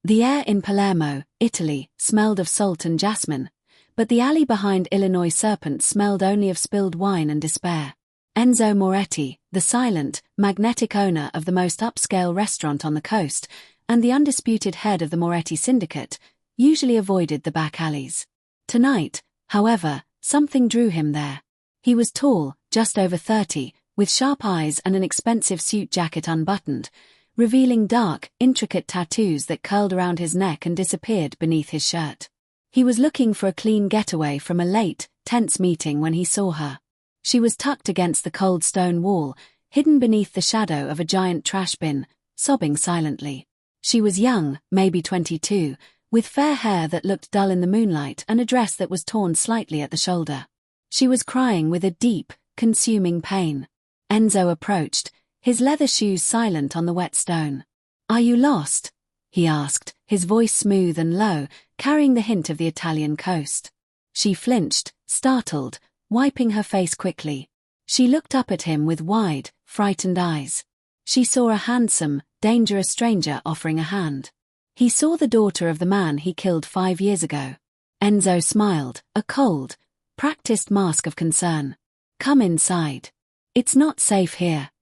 The air in Palermo, Italy, smelled of salt and jasmine, but the alley behind Illinois Serpent smelled only of spilled wine and despair. Enzo Moretti, the silent, magnetic owner of the most upscale restaurant on the coast, and the undisputed head of the Moretti syndicate, usually avoided the back alleys. Tonight, however, something drew him there. He was tall, just over 30, with sharp eyes and an expensive suit jacket unbuttoned, revealing dark, intricate tattoos that curled around his neck and disappeared beneath his shirt. He was looking for a clean getaway from a late, tense meeting when he saw her. She was tucked against the cold stone wall, hidden beneath the shadow of a giant trash bin, sobbing silently. She was young, maybe 22, with fair hair that looked dull in the moonlight and a dress that was torn slightly at the shoulder. She was crying with a deep, consuming pain. Enzo approached, his leather shoes silent on the wet stone. "Are you lost?" he asked, his voice smooth and low, carrying the hint of the Italian coast. She flinched, startled, wiping her face quickly. She looked up at him with wide, frightened eyes. She saw a handsome, dangerous stranger offering a hand. He saw the daughter of the man he killed 5 years ago. Enzo smiled, a cold, practiced mask of concern. "Come inside. It's not safe here."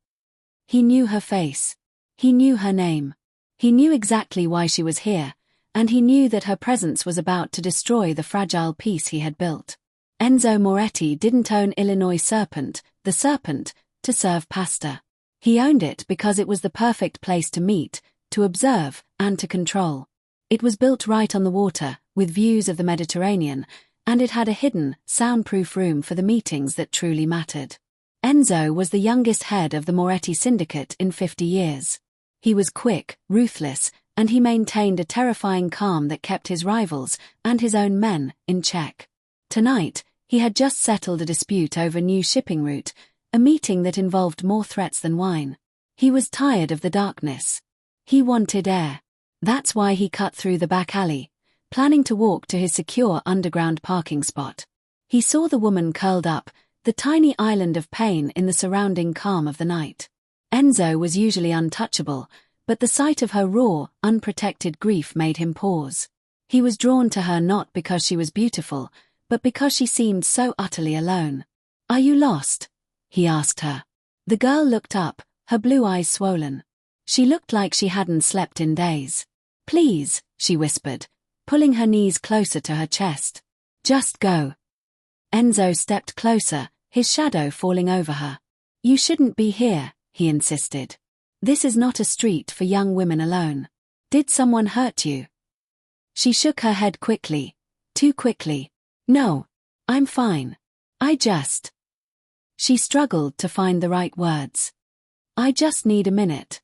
He knew her face. He knew her name. He knew exactly why she was here, and he knew that her presence was about to destroy the fragile peace he had built. Enzo Moretti didn't own Illinois Serpent, the Serpent, to serve pasta. He owned it because it was the perfect place to meet, to observe, and to control. It was built right on the water, with views of the Mediterranean, and it had a hidden, soundproof room for the meetings that truly mattered. Enzo was the youngest head of the Moretti syndicate in 50 years. He was quick, ruthless, and he maintained a terrifying calm that kept his rivals, and his own men, in check. Tonight, he had just settled a dispute over a new shipping route, a meeting that involved more threats than wine. He was tired of the darkness. He wanted air. That's why he cut through the back alley, planning to walk to his secure underground parking spot. He saw the woman curled up, the tiny island of pain in the surrounding calm of the night. Enzo was usually untouchable, but the sight of her raw, unprotected grief made him pause. He was drawn to her not because she was beautiful, but because she seemed so utterly alone. "Are you lost?" he asked her. The girl looked up, her blue eyes swollen. She looked like she hadn't slept in days. "Please," she whispered, pulling her knees closer to her chest. "Just go." Enzo stepped closer, his shadow falling over her. "You shouldn't be here," he insisted. "This is not a street for young women alone. Did someone hurt you?" She shook her head quickly, too quickly. "No. I'm fine. I just..." She struggled to find the right words. "I just need a minute."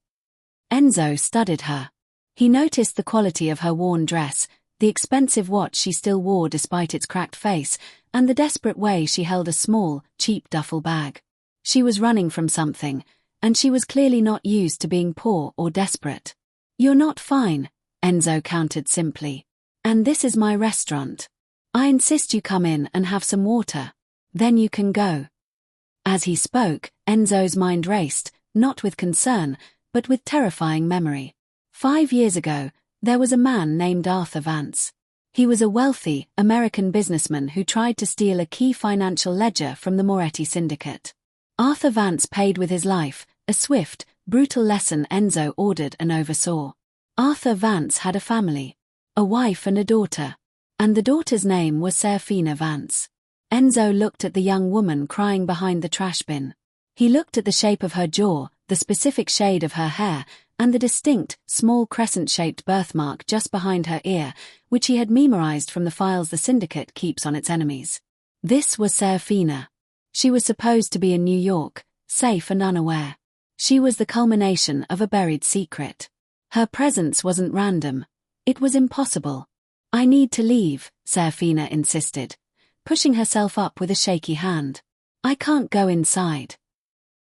Enzo studied her. He noticed the quality of her worn dress, the expensive watch she still wore despite its cracked face, and the desperate way she held a small, cheap duffel bag. She was running from something, and she was clearly not used to being poor or desperate. "You're not fine," Enzo countered simply. "And this is my restaurant. I insist you come in and have some water. Then you can go." As he spoke, Enzo's mind raced, not with concern, but with terrifying memory. 5 years ago, there was a man named Arthur Vance. He was a wealthy, American businessman who tried to steal a key financial ledger from the Moretti syndicate. Arthur Vance paid with his life, a swift, brutal lesson Enzo ordered and oversaw. Arthur Vance had a family, a wife and a daughter, and the daughter's name was Serafina Vance. Enzo looked at the young woman crying behind the trash bin. He looked at the shape of her jaw, the specific shade of her hair, and the distinct, small crescent-shaped birthmark just behind her ear, which he had memorized from the files the syndicate keeps on its enemies. This was Serafina. She was supposed to be in New York, safe and unaware. She was the culmination of a buried secret. Her presence wasn't random. It was impossible. "I need to leave," Serafina insisted, pushing herself up with a shaky hand. "I can't go inside."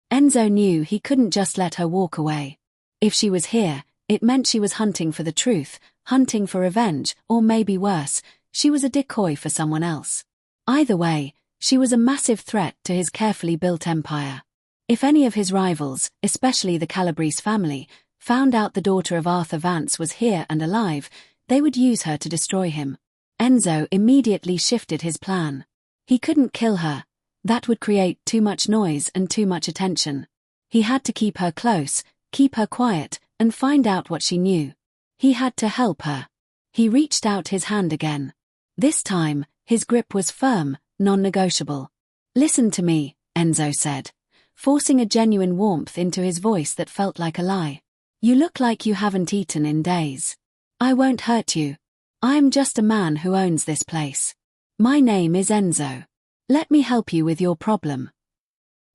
Enzo knew he couldn't just let her walk away. If she was here, it meant she was hunting for the truth, hunting for revenge, or maybe worse, she was a decoy for someone else. Either way, she was a massive threat to his carefully built empire. If any of his rivals, especially the Calabrese family, found out the daughter of Arthur Vance was here and alive, they would use her to destroy him. Enzo immediately shifted his plan. He couldn't kill her. That would create too much noise and too much attention. He had to keep her close, keep her quiet, and find out what she knew. He had to help her. He reached out his hand again. This time, his grip was firm, non-negotiable. "Listen to me," Enzo said, forcing a genuine warmth into his voice that felt like a lie. "You look like you haven't eaten in days. I won't hurt you. I'm just a man who owns this place. My name is Enzo. Let me help you with your problem."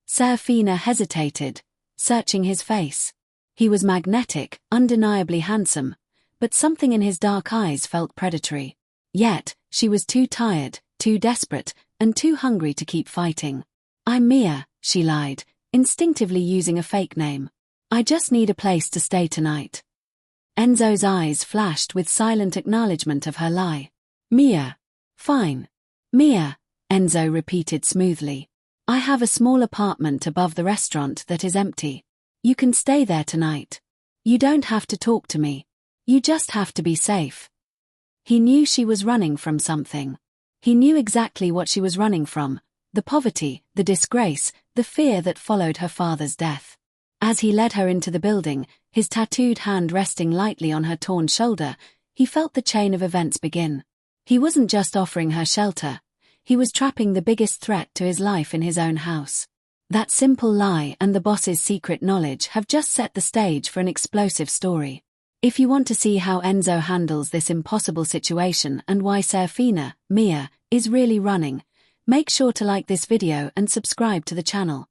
Serafina hesitated, searching his face. He was magnetic, undeniably handsome, but something in his dark eyes felt predatory. Yet, she was too tired, too desperate, and too hungry to keep fighting. "I'm Mia," she lied, instinctively using a fake name. "I just need a place to stay tonight." Enzo's eyes flashed with silent acknowledgement of her lie. "Mia. Fine. Mia," Enzo repeated smoothly. "I have a small apartment above the restaurant that is empty. You can stay there tonight. You don't have to talk to me. You just have to be safe." He knew she was running from something. He knew exactly what she was running from: the poverty, the disgrace, the fear that followed her father's death. As he led her into the building, his tattooed hand resting lightly on her torn shoulder, he felt the chain of events begin. He wasn't just offering her shelter. He was trapping the biggest threat to his life in his own house. That simple lie and the boss's secret knowledge have just set the stage for an explosive story. If you want to see how Enzo handles this impossible situation and why Serafina, Mia, is really running, make sure to like this video and subscribe to the channel.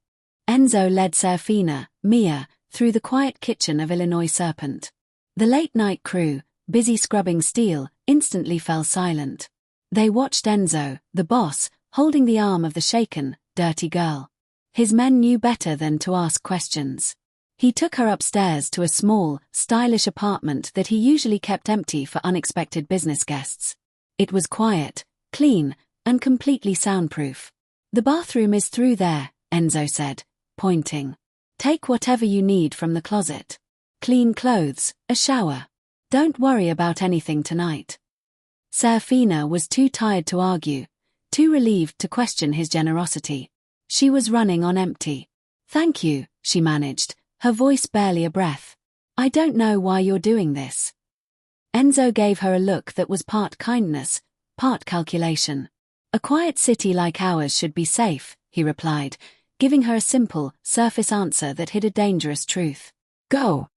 Enzo led Serafina, Mia, through the quiet kitchen of Illinois Serpent. The late-night crew, busy scrubbing steel, instantly fell silent. They watched Enzo, the boss, holding the arm of the shaken, dirty girl. His men knew better than to ask questions. He took her upstairs to a small, stylish apartment that he usually kept empty for unexpected business guests. It was quiet, clean, and completely soundproof. "The bathroom is through there," Enzo said, pointing. "Take whatever you need from the closet. Clean clothes, a shower. Don't worry about anything tonight." Serafina was too tired to argue, too relieved to question his generosity. She was running on empty. "Thank you," she managed, her voice barely a breath. "I don't know why you're doing this." Enzo gave her a look that was part kindness, part calculation. "A quiet city like ours should be safe," he replied, giving her a simple, surface answer that hid a dangerous truth. "Go."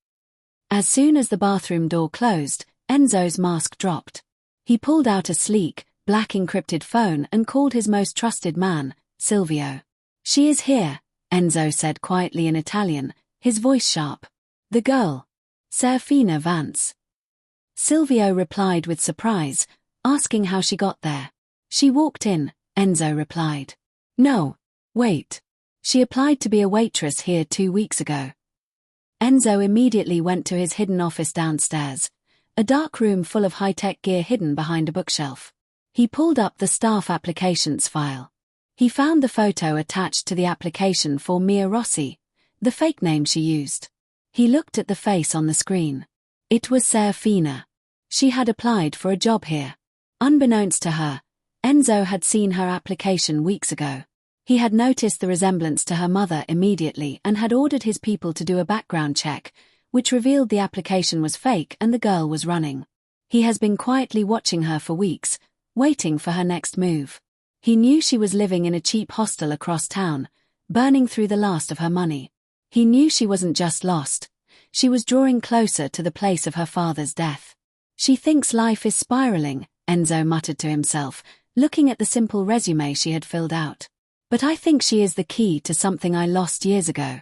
As soon as the bathroom door closed, Enzo's mask dropped. He pulled out a sleek, black encrypted phone and called his most trusted man, Silvio. "She is here," Enzo said quietly in Italian, his voice sharp. "The girl. Serafina Vance." Silvio replied with surprise, asking how she got there. "She walked in," Enzo replied. "No. Wait. She applied to be a waitress here 2 weeks ago." Enzo immediately went to his hidden office downstairs, a dark room full of high-tech gear hidden behind a bookshelf. He pulled up the staff applications file. He found the photo attached to the application for Mia Rossi, the fake name she used. He looked at the face on the screen. It was Serafina. She had applied for a job here. Unbeknownst to her, Enzo had seen her application weeks ago. He had noticed the resemblance to her mother immediately and had ordered his people to do a background check, which revealed the application was fake and the girl was running. He has been quietly watching her for weeks, waiting for her next move. He knew she was living in a cheap hostel across town, burning through the last of her money. He knew she wasn't just lost. She was drawing closer to the place of her father's death. "She thinks life is spiraling," Enzo muttered to himself, looking at the simple resume she had filled out. "But I think she is the key to something I lost years ago."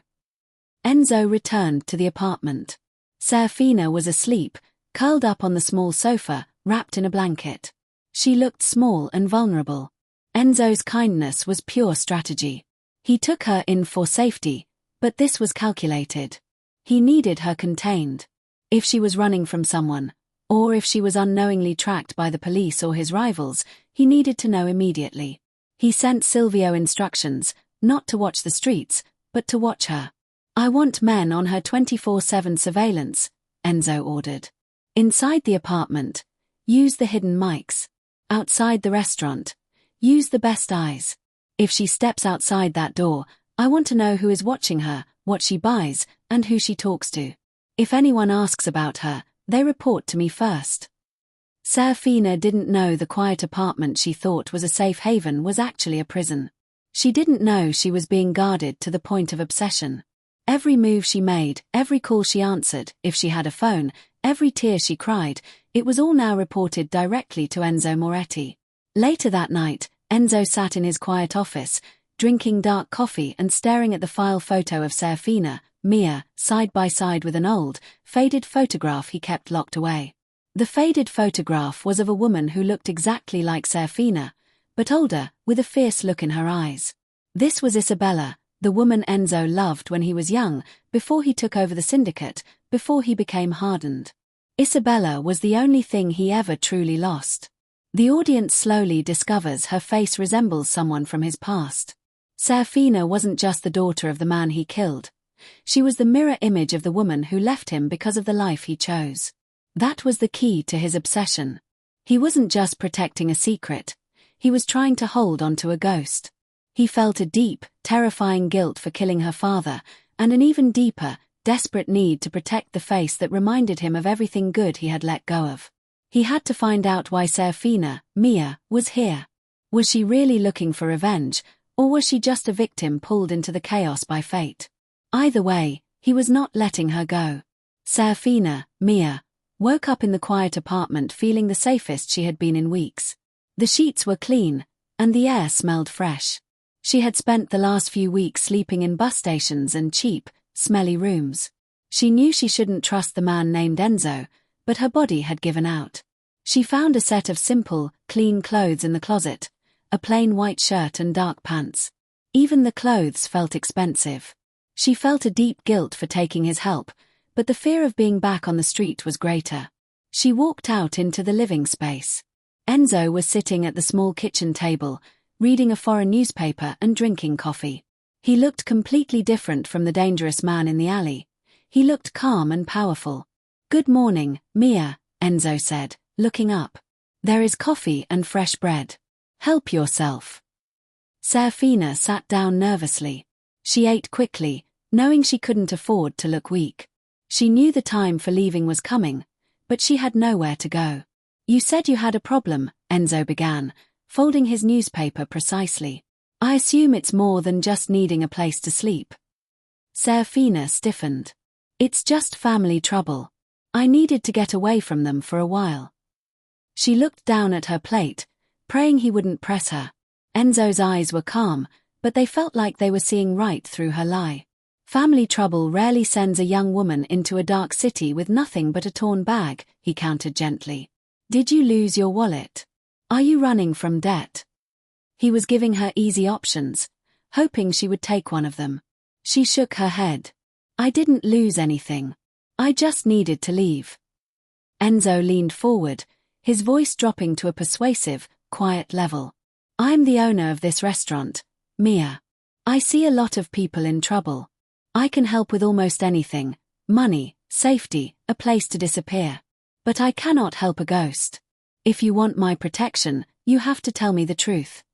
Enzo returned to the apartment. Serafina was asleep, curled up on the small sofa, wrapped in a blanket. She looked small and vulnerable. Enzo's kindness was pure strategy. He took her in for safety, but this was calculated. He needed her contained. If she was running from someone, or if she was unknowingly tracked by the police or his rivals, he needed to know immediately. He sent Silvio instructions, not to watch the streets, but to watch her. I want men on her 24/7 surveillance, Enzo ordered. Inside the apartment, use the hidden mics. Outside the restaurant, use the best eyes. If she steps outside that door, I want to know who is watching her, what she buys, and who she talks to. If anyone asks about her, they report to me first. Serafina didn't know the quiet apartment she thought was a safe haven was actually a prison. She didn't know she was being guarded to the point of obsession. Every move she made, every call she answered, if she had a phone, every tear she cried, it was all now reported directly to Enzo Moretti. Later that night, Enzo sat in his quiet office, drinking dark coffee and staring at the file photo of Serafina, Mia, side by side with an old, faded photograph he kept locked away. The faded photograph was of a woman who looked exactly like Serafina, but older, with a fierce look in her eyes. This was Isabella, the woman Enzo loved when he was young, before he took over the syndicate, before he became hardened. Isabella was the only thing he ever truly lost. The audience slowly discovers her face resembles someone from his past. Serafina wasn't just the daughter of the man he killed. She was the mirror image of the woman who left him because of the life he chose. That was the key to his obsession. He wasn't just protecting a secret. He was trying to hold onto a ghost. He felt a deep, terrifying guilt for killing her father, and an even deeper, desperate need to protect the face that reminded him of everything good he had let go of. He had to find out why Serafina, Mia, was here. Was she really looking for revenge, or was she just a victim pulled into the chaos by fate? Either way, he was not letting her go. Serafina, Mia, woke up in the quiet apartment feeling the safest she had been in weeks. The sheets were clean, and the air smelled fresh. She had spent the last few weeks sleeping in bus stations and cheap, smelly rooms. She knew she shouldn't trust the man named Enzo, but her body had given out. She found a set of simple, clean clothes in the closet, a plain white shirt and dark pants. Even the clothes felt expensive. She felt a deep guilt for taking his help, but the fear of being back on the street was greater. She walked out into the living space. Enzo was sitting at the small kitchen table, reading a foreign newspaper and drinking coffee. He looked completely different from the dangerous man in the alley. He looked calm and powerful. "Good morning, Mia," Enzo said, looking up. "There is coffee and fresh bread. Help yourself." Serafina sat down nervously. She ate quickly, knowing she couldn't afford to look weak. She knew the time for leaving was coming, but she had nowhere to go. "You said you had a problem," Enzo began, folding his newspaper precisely. "I assume it's more than just needing a place to sleep." Serafina stiffened. "It's just family trouble. I needed to get away from them for a while." She looked down at her plate, praying he wouldn't press her. Enzo's eyes were calm, but they felt like they were seeing right through her lie. "Family trouble rarely sends a young woman into a dark city with nothing but a torn bag," he countered gently. "Did you lose your wallet? Are you running from debt?" He was giving her easy options, hoping she would take one of them. She shook her head. "I didn't lose anything. I just needed to leave." Enzo leaned forward, his voice dropping to a persuasive, quiet level. "I'm the owner of this restaurant, Mia. I see a lot of people in trouble. I can help with almost anything: money, safety, a place to disappear. But I cannot help a ghost. If you want my protection, you have to tell me the truth."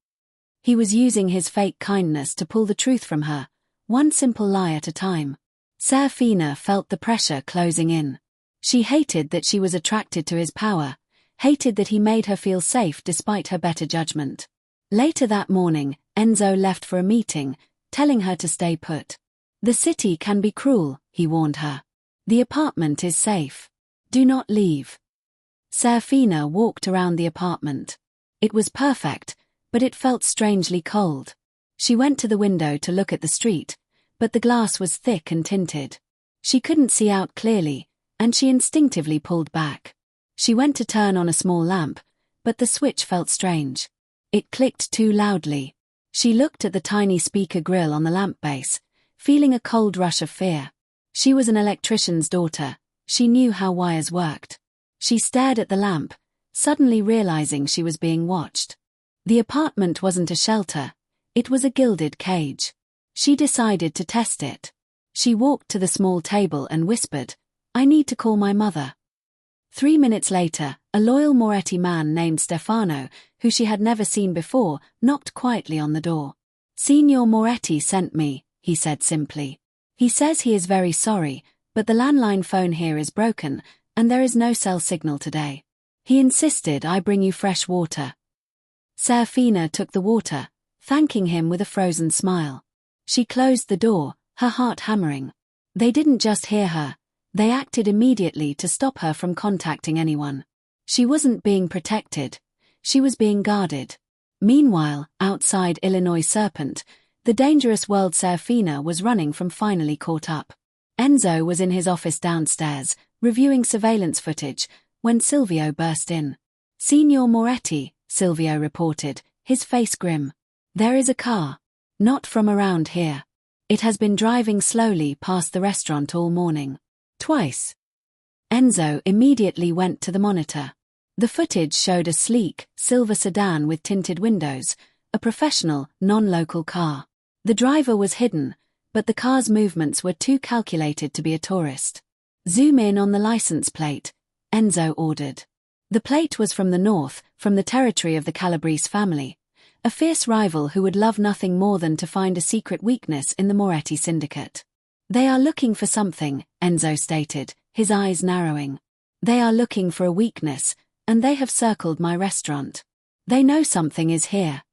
He was using his fake kindness to pull the truth from her, one simple lie at a time. Serafina felt the pressure closing in. She hated that she was attracted to his power, hated that he made her feel safe despite her better judgment. Later that morning, Enzo left for a meeting, telling her to stay put. "The city can be cruel," he warned her. "The apartment is safe. Do not leave." Serafina walked around the apartment. It was perfect, but it felt strangely cold. She went to the window to look at the street, but the glass was thick and tinted. She couldn't see out clearly, and she instinctively pulled back. She went to turn on a small lamp, but the switch felt strange. It clicked too loudly. She looked at the tiny speaker grill on the lamp base, feeling a cold rush of fear. She was an electrician's daughter. She knew how wires worked. She stared at the lamp, suddenly realizing she was being watched. The apartment wasn't a shelter. It was a gilded cage. She decided to test it. She walked to the small table and whispered, "I need to call my mother." 3 minutes later, a loyal Moretti man named Stefano, who she had never seen before, knocked quietly on the door. "Signor Moretti sent me," he said simply. "He says he is very sorry, but the landline phone here is broken, and there is no cell signal today. He insisted I bring you fresh water." Serafina took the water, thanking him with a frozen smile. She closed the door, her heart hammering. They didn't just hear her, they acted immediately to stop her from contacting anyone. She wasn't being protected, she was being guarded. Meanwhile, outside Illinois Serpent, the dangerous world Serafina was running from finally caught up. Enzo was in his office downstairs, reviewing surveillance footage, when Silvio burst in. "Signor Moretti," Silvio reported, his face grim. "There is a car. Not from around here. It has been driving slowly past the restaurant all morning. Twice." Enzo immediately went to the monitor. The footage showed a sleek, silver sedan with tinted windows, a professional, non-local car. The driver was hidden, but the car's movements were too calculated to be a tourist. "Zoom in on the license plate," Enzo ordered. The plate was from the north, from the territory of the Calabrese family, a fierce rival who would love nothing more than to find a secret weakness in the Moretti syndicate. "They are looking for something," Enzo stated, his eyes narrowing. "They are looking for a weakness, and they have circled my restaurant. They know something is here."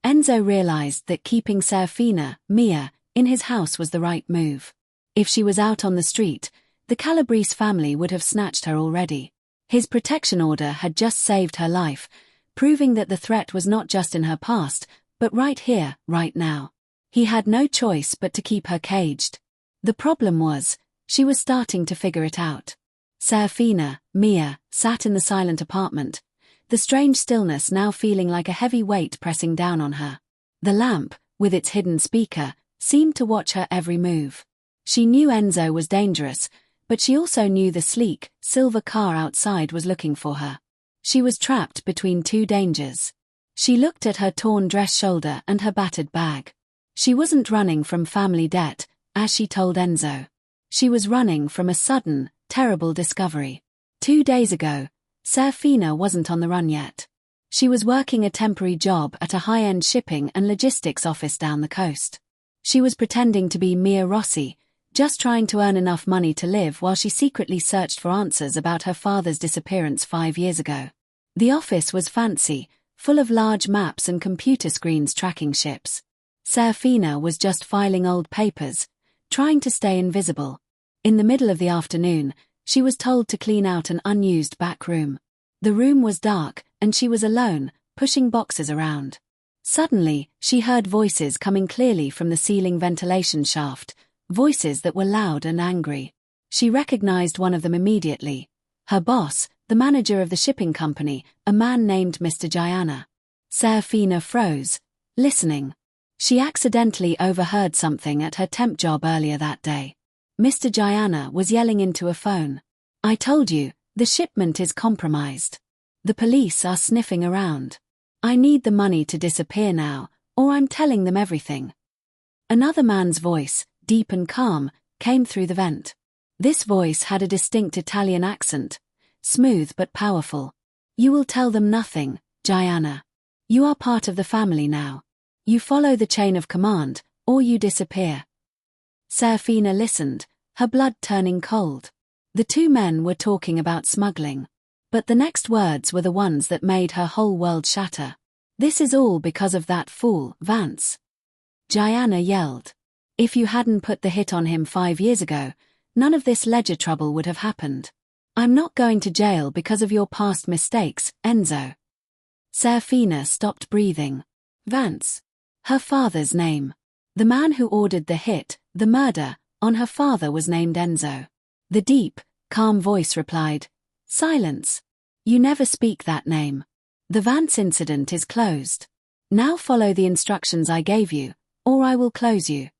Enzo realized that keeping Serafina, Mia, in his house was the right move. If she was out on the street, the Calabrese family would have snatched her already. His protection order had just saved her life, proving that the threat was not just in her past, but right here, right now. He had no choice but to keep her caged. The problem was, she was starting to figure it out. Serafina, Mia, sat in the silent apartment, the strange stillness now feeling like a heavy weight pressing down on her. The lamp, with its hidden speaker, seemed to watch her every move. She knew Enzo was dangerous, but she also knew the sleek, silver car outside was looking for her. She was trapped between two dangers. She looked at her torn dress shoulder and her battered bag. She wasn't running from family debt, as she told Enzo. She was running from a sudden, terrible discovery. 2 days ago, Serafina wasn't on the run yet. She was working a temporary job at a high-end shipping and logistics office down the coast. She was pretending to be Mia Rossi, just trying to earn enough money to live while she secretly searched for answers about her father's disappearance 5 years ago. The office was fancy, full of large maps and computer screens tracking ships. Serafina was just filing old papers, trying to stay invisible. In the middle of the afternoon, she was told to clean out an unused back room. The room was dark, and she was alone, pushing boxes around. Suddenly, she heard voices coming clearly from the ceiling ventilation shaft, voices that were loud and angry. She recognized one of them immediately. Her boss, the manager of the shipping company, a man named Mr. Gianna. Serafina froze, listening. She accidentally overheard something at her temp job earlier that day. Mr. Gianna was yelling into a phone. "I told you, the shipment is compromised. The police are sniffing around. I need the money to disappear now, or I'm telling them everything." Another man's voice, deep and calm, came through the vent. This voice had a distinct Italian accent, smooth but powerful. "You will tell them nothing, Gianna. You are part of the family now. You follow the chain of command, or you disappear." Serafina listened, her blood turning cold. The two men were talking about smuggling. But the next words were the ones that made her whole world shatter. "This is all because of that fool, Vance," Gianna yelled. "If you hadn't put the hit on him 5 years ago, none of this ledger trouble would have happened. I'm not going to jail because of your past mistakes, Enzo." Serafina stopped breathing. Vance. Her father's name. The man who ordered the hit, the murder, on her father was named Enzo. The deep, calm voice replied, "Silence. You never speak that name. The Vance incident is closed. Now follow the instructions I gave you, or I will close you."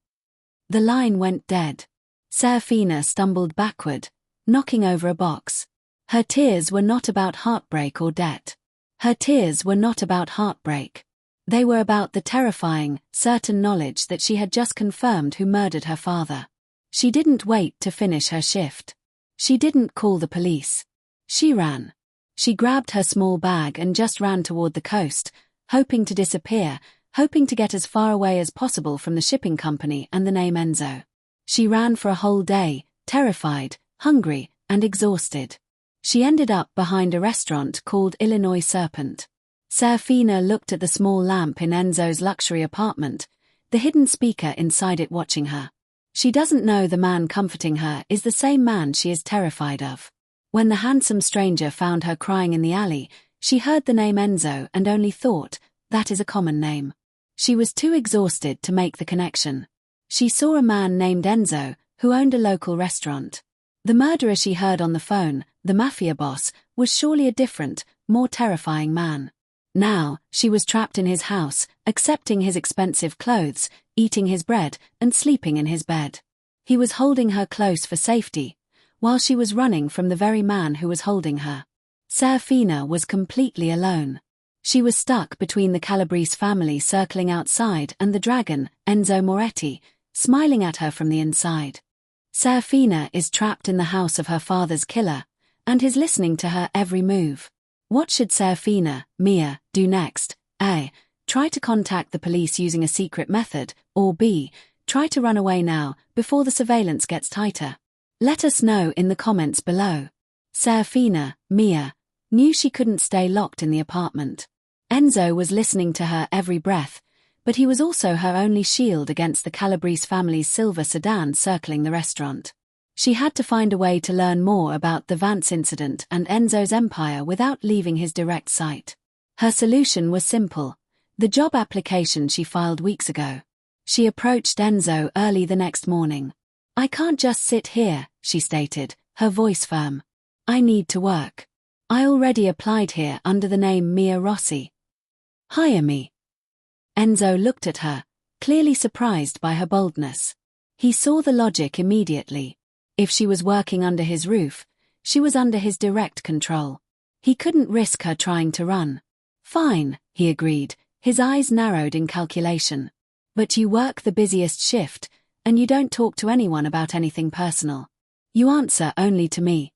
The line went dead. Serafina stumbled backward, knocking over a box. Her tears were not about heartbreak or debt. Her tears were not about heartbreak. They were about the terrifying, certain knowledge that she had just confirmed who murdered her father. She didn't wait to finish her shift. She didn't call the police. She ran. She grabbed her small bag and just ran toward the coast, hoping to disappear, hoping to get as far away as possible from the shipping company and the name Enzo. She ran for a whole day, terrified, hungry, and exhausted. She ended up behind a restaurant called Illinois Serpent. Serafina looked at the small lamp in Enzo's luxury apartment, the hidden speaker inside it watching her. She doesn't know the man comforting her is the same man she is terrified of. When the handsome stranger found her crying in the alley, she heard the name Enzo and only thought, that is a common name. She was too exhausted to make the connection. She saw a man named Enzo, who owned a local restaurant. The murderer she heard on the phone, the Mafia boss, was surely a different, more terrifying man. Now, she was trapped in his house, accepting his expensive clothes, eating his bread, and sleeping in his bed. He was holding her close for safety, while she was running from the very man who was holding her. Serafina was completely alone. She was stuck between the Calabrese family circling outside and the dragon, Enzo Moretti, smiling at her from the inside. Serafina is trapped in the house of her father's killer, and is listening to her every move. What should Serafina, Mia, do next? A. Try to contact the police using a secret method, or B. Try to run away now, before the surveillance gets tighter? Let us know in the comments below. Serafina, Mia, knew she couldn't stay locked in the apartment. Enzo was listening to her every breath, but he was also her only shield against the Calabrese family's silver sedan circling the restaurant. She had to find a way to learn more about the Vance incident and Enzo's empire without leaving his direct sight. Her solution was simple: the job application she filed weeks ago. She approached Enzo early the next morning. "I can't just sit here," she stated, her voice firm. "I need to work. I already applied here under the name Mia Rossi. Hire me." Enzo looked at her, clearly surprised by her boldness. He saw the logic immediately. If she was working under his roof, she was under his direct control. He couldn't risk her trying to run. "Fine," he agreed, his eyes narrowed in calculation. "But you work the busiest shift, and you don't talk to anyone about anything personal. You answer only to me."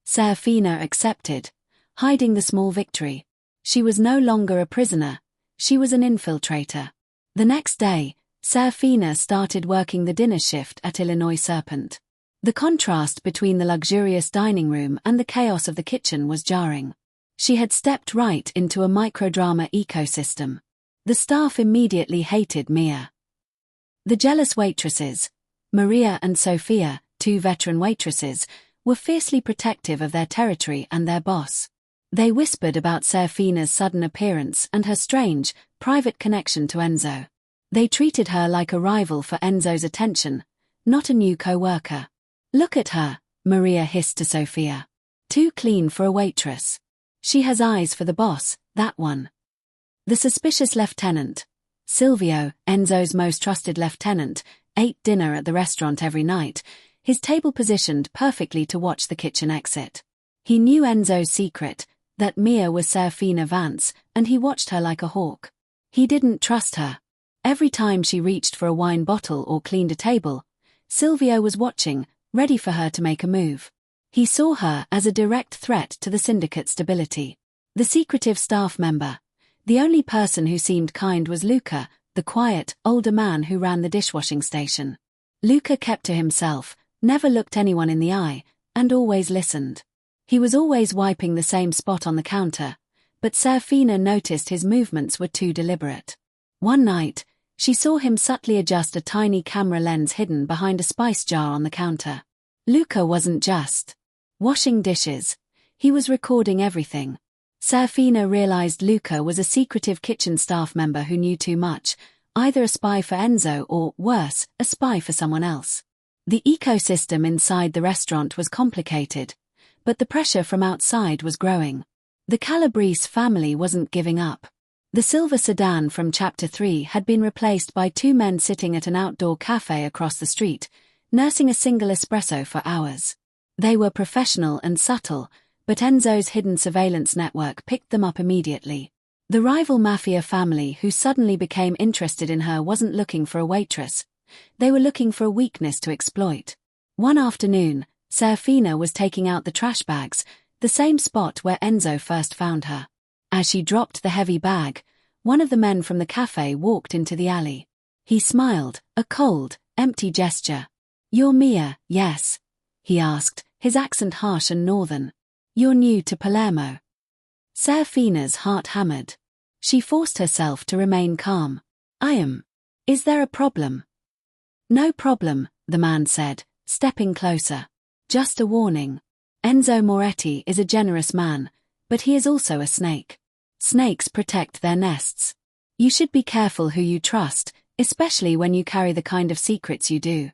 Serafina accepted, hiding the small victory. She was no longer a prisoner, she was an infiltrator. The next day, Serafina started working the dinner shift at Illinois Serpent. The contrast between the luxurious dining room and the chaos of the kitchen was jarring. She had stepped right into a microdrama ecosystem. The staff immediately hated Mia. The jealous waitresses, Maria and Sofia, two veteran waitresses, were fiercely protective of their territory and their boss. They whispered about Serafina's sudden appearance and her strange, private connection to Enzo. They treated her like a rival for Enzo's attention, not a new co-worker. "Look at her," Maria hissed to Sofia. "Too clean for a waitress. She has eyes for the boss, that one." The suspicious lieutenant, Silvio, Enzo's most trusted lieutenant, ate dinner at the restaurant every night, his table positioned perfectly to watch the kitchen exit. He knew Enzo's secret, that Mia was Serafina Vance, and he watched her like a hawk. He didn't trust her. Every time she reached for a wine bottle or cleaned a table, Silvio was watching, ready for her to make a move. He saw her as a direct threat to the syndicate's stability. The secretive staff member. The only person who seemed kind was Luca, the quiet, older man who ran the dishwashing station. Luca kept to himself, never looked anyone in the eye, and always listened. He was always wiping the same spot on the counter, but Serafina noticed his movements were too deliberate. One night, she saw him subtly adjust a tiny camera lens hidden behind a spice jar on the counter. Luca wasn't just washing dishes, he was recording everything. Serafina realized Luca was a secretive kitchen staff member who knew too much, either a spy for Enzo or, worse, a spy for someone else. The ecosystem inside the restaurant was complicated, but the pressure from outside was growing. The Calabrese family wasn't giving up. The silver sedan from Chapter 3 had been replaced by two men sitting at an outdoor cafe across the street, nursing a single espresso for hours. They were professional and subtle, but Enzo's hidden surveillance network picked them up immediately. The rival Mafia family who suddenly became interested in her wasn't looking for a waitress, They were looking for a weakness to exploit. One afternoon, Serafina was taking out the trash bags, the same spot where Enzo first found her. As she dropped the heavy bag, one of the men from the cafe walked into the alley. He smiled, a cold, empty gesture. "You're Mia, yes?" he asked, his accent harsh and northern. "You're new to Palermo." Serafina's heart hammered. She forced herself to remain calm. "I am. Is there a problem?" "No problem," the man said, stepping closer. "Just a warning. Enzo Moretti is a generous man, but he is also a snake. Snakes protect their nests. You should be careful who you trust, especially when you carry the kind of secrets you do."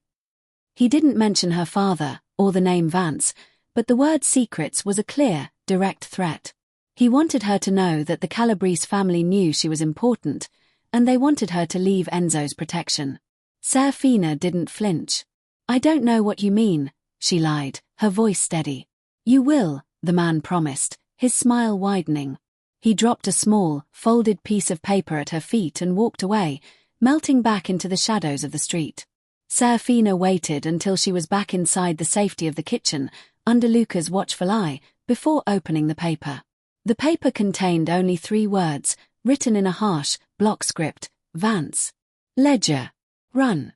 He didn't mention her father, or the name Vance, but the word secrets was a clear, direct threat. He wanted her to know that the Calabrese family knew she was important, and they wanted her to leave Enzo's protection. Serafina didn't flinch. "I don't know what you mean," she lied, her voice steady. "You will," the man promised, his smile widening. He dropped a small, folded piece of paper at her feet and walked away, melting back into the shadows of the street. Serafina waited until she was back inside the safety of the kitchen, under Luca's watchful eye, before opening the paper. The paper contained only 3 words, written in a harsh, block script: Vance. Ledger. Run.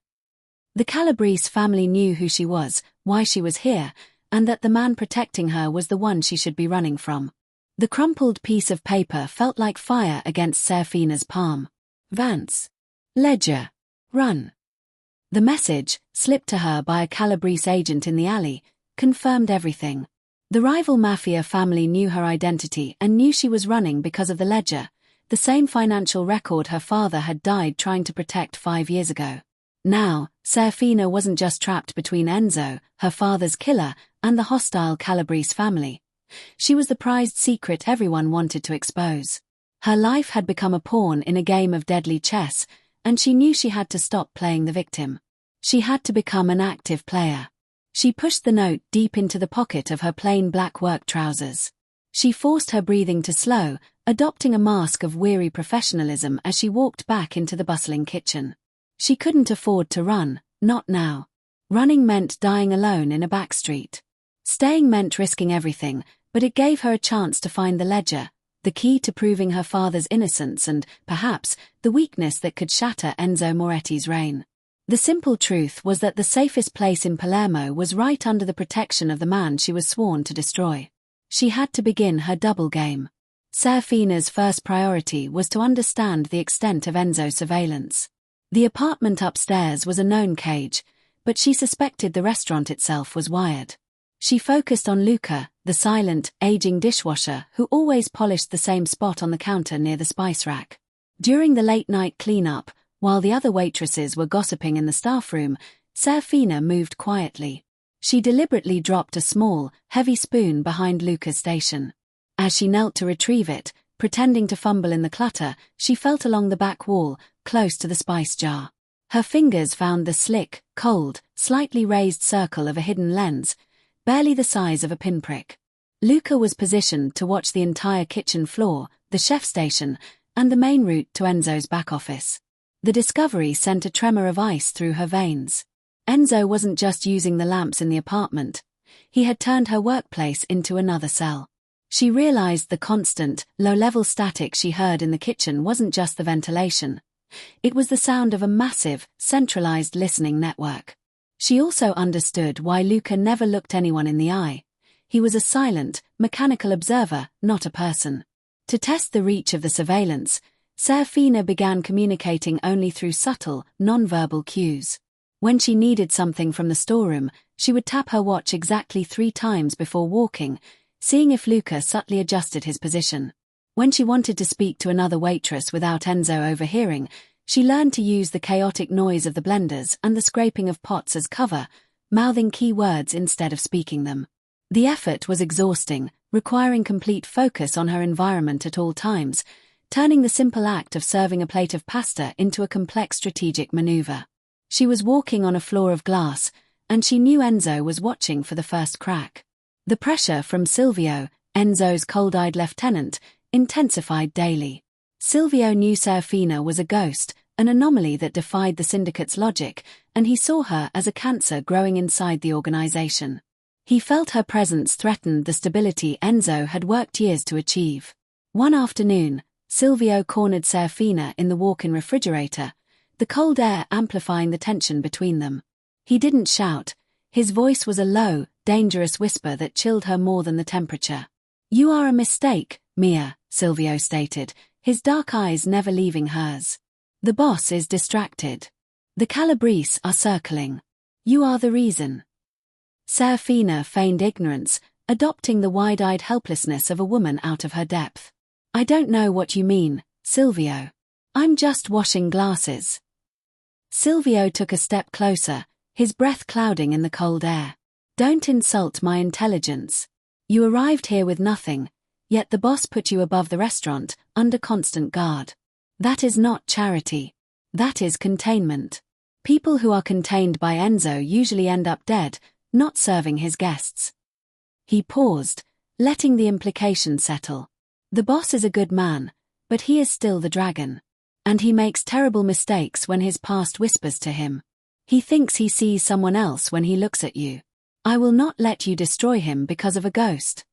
The Calabrese family knew who she was, why she was here, and that the man protecting her was the one she should be running from. The crumpled piece of paper felt like fire against Serafina's palm. Vance. Ledger. Run. The message, slipped to her by a Calabrese agent in the alley, confirmed everything. The rival Mafia family knew her identity and knew she was running because of the ledger, the same financial record her father had died trying to protect 5 years ago. Now, Serafina wasn't just trapped between Enzo, her father's killer, and the hostile Calabrese family. She was the prized secret everyone wanted to expose. Her life had become a pawn in a game of deadly chess, and she knew she had to stop playing the victim. She had to become an active player. She pushed the note deep into the pocket of her plain black work trousers. She forced her breathing to slow, adopting a mask of weary professionalism as she walked back into the bustling kitchen. She couldn't afford to run, not now. Running meant dying alone in a back street. Staying meant risking everything, but it gave her a chance to find the ledger, the key to proving her father's innocence and, perhaps, the weakness that could shatter Enzo Moretti's reign. The simple truth was that the safest place in Palermo was right under the protection of the man she was sworn to destroy. She had to begin her double game. Serafina's first priority was to understand the extent of Enzo's surveillance. The apartment upstairs was a known cage, but she suspected the restaurant itself was wired. She focused on Luca, the silent, aging dishwasher who always polished the same spot on the counter near the spice rack. During the late-night cleanup, while the other waitresses were gossiping in the staff room, Serafina moved quietly. She deliberately dropped a small, heavy spoon behind Luca's station. As she knelt to retrieve it, pretending to fumble in the clutter, she felt along the back wall, close to the spice jar. Her fingers found the slick, cold, slightly raised circle of a hidden lens, barely the size of a pinprick. Luca was positioned to watch the entire kitchen floor, the chef station, and the main route to Enzo's back office. The discovery sent a tremor of ice through her veins. Enzo wasn't just using the lamps in the apartment. He had turned her workplace into another cell. She realized the constant, low-level static she heard in the kitchen wasn't just the ventilation. It was the sound of a massive, centralized listening network. She also understood why Luca never looked anyone in the eye. He was a silent, mechanical observer, not a person. To test the reach of the surveillance, Serafina began communicating only through subtle, non-verbal cues. When she needed something from the storeroom, she would tap her watch exactly 3 times before walking, seeing if Luca subtly adjusted his position. When she wanted to speak to another waitress without Enzo overhearing, she learned to use the chaotic noise of the blenders and the scraping of pots as cover, mouthing key words instead of speaking them. The effort was exhausting, requiring complete focus on her environment at all times, turning the simple act of serving a plate of pasta into a complex strategic maneuver. She was walking on a floor of glass, and she knew Enzo was watching for the first crack. The pressure from Silvio, Enzo's cold-eyed lieutenant, intensified daily. Silvio knew Serafina was a ghost, an anomaly that defied the syndicate's logic, and he saw her as a cancer growing inside the organization. He felt her presence threatened the stability Enzo had worked years to achieve. One afternoon, Silvio cornered Serafina in the walk-in refrigerator, the cold air amplifying the tension between them. He didn't shout. His voice was a low, dangerous whisper that chilled her more than the temperature. "You are a mistake, Mia," Silvio stated, his dark eyes never leaving hers. "The boss is distracted. The Calabrese are circling. You are the reason." Serafina feigned ignorance, adopting the wide-eyed helplessness of a woman out of her depth. "I don't know what you mean, Silvio. I'm just washing glasses." Silvio took a step closer, his breath clouding in the cold air. "Don't insult my intelligence. You arrived here with nothing, yet the boss put you above the restaurant, under constant guard. That is not charity. That is containment. People who are contained by Enzo usually end up dead, not serving his guests." He paused, letting the implication settle. "The boss is a good man, but he is still the dragon. And he makes terrible mistakes when his past whispers to him. He thinks he sees someone else when he looks at you. I will not let you destroy him because of a ghost."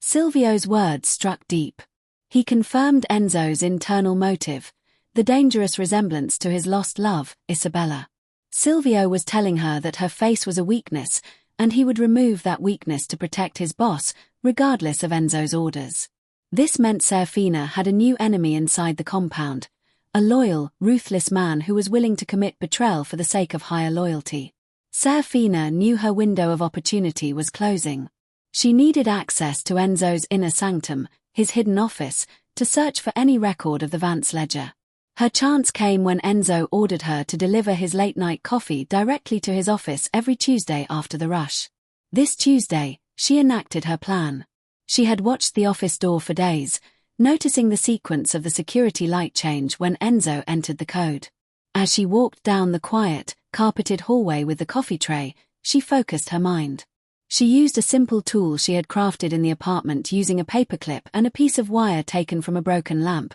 Silvio's words struck deep. He confirmed Enzo's internal motive, the dangerous resemblance to his lost love, Isabella. Silvio was telling her that her face was a weakness, and he would remove that weakness to protect his boss, regardless of Enzo's orders. This meant Serafina had a new enemy inside the compound, a loyal, ruthless man who was willing to commit betrayal for the sake of higher loyalty. Serafina knew her window of opportunity was closing. She needed access to Enzo's inner sanctum, his hidden office, to search for any record of the Vance ledger. Her chance came when Enzo ordered her to deliver his late-night coffee directly to his office every Tuesday after the rush. This Tuesday, she enacted her plan. She had watched the office door for days, noticing the sequence of the security light change when Enzo entered the code. As she walked down the quiet, carpeted hallway with the coffee tray, she focused her mind. She used a simple tool she had crafted in the apartment using a paperclip and a piece of wire taken from a broken lamp,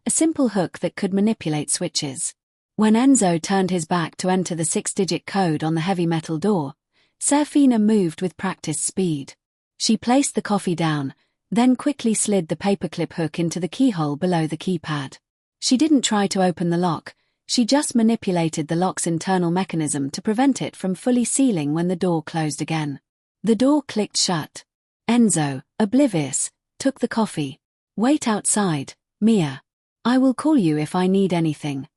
a simple hook that could manipulate switches. When Enzo turned his back to enter the 6-digit code on the heavy metal door, Serafina moved with practiced speed. She placed the coffee down, then quickly slid the paperclip hook into the keyhole below the keypad. She didn't try to open the lock, she just manipulated the lock's internal mechanism to prevent it from fully sealing when the door closed again. The door clicked shut. Enzo, oblivious, took the coffee. "Wait outside, Mia. I will call you if I need anything."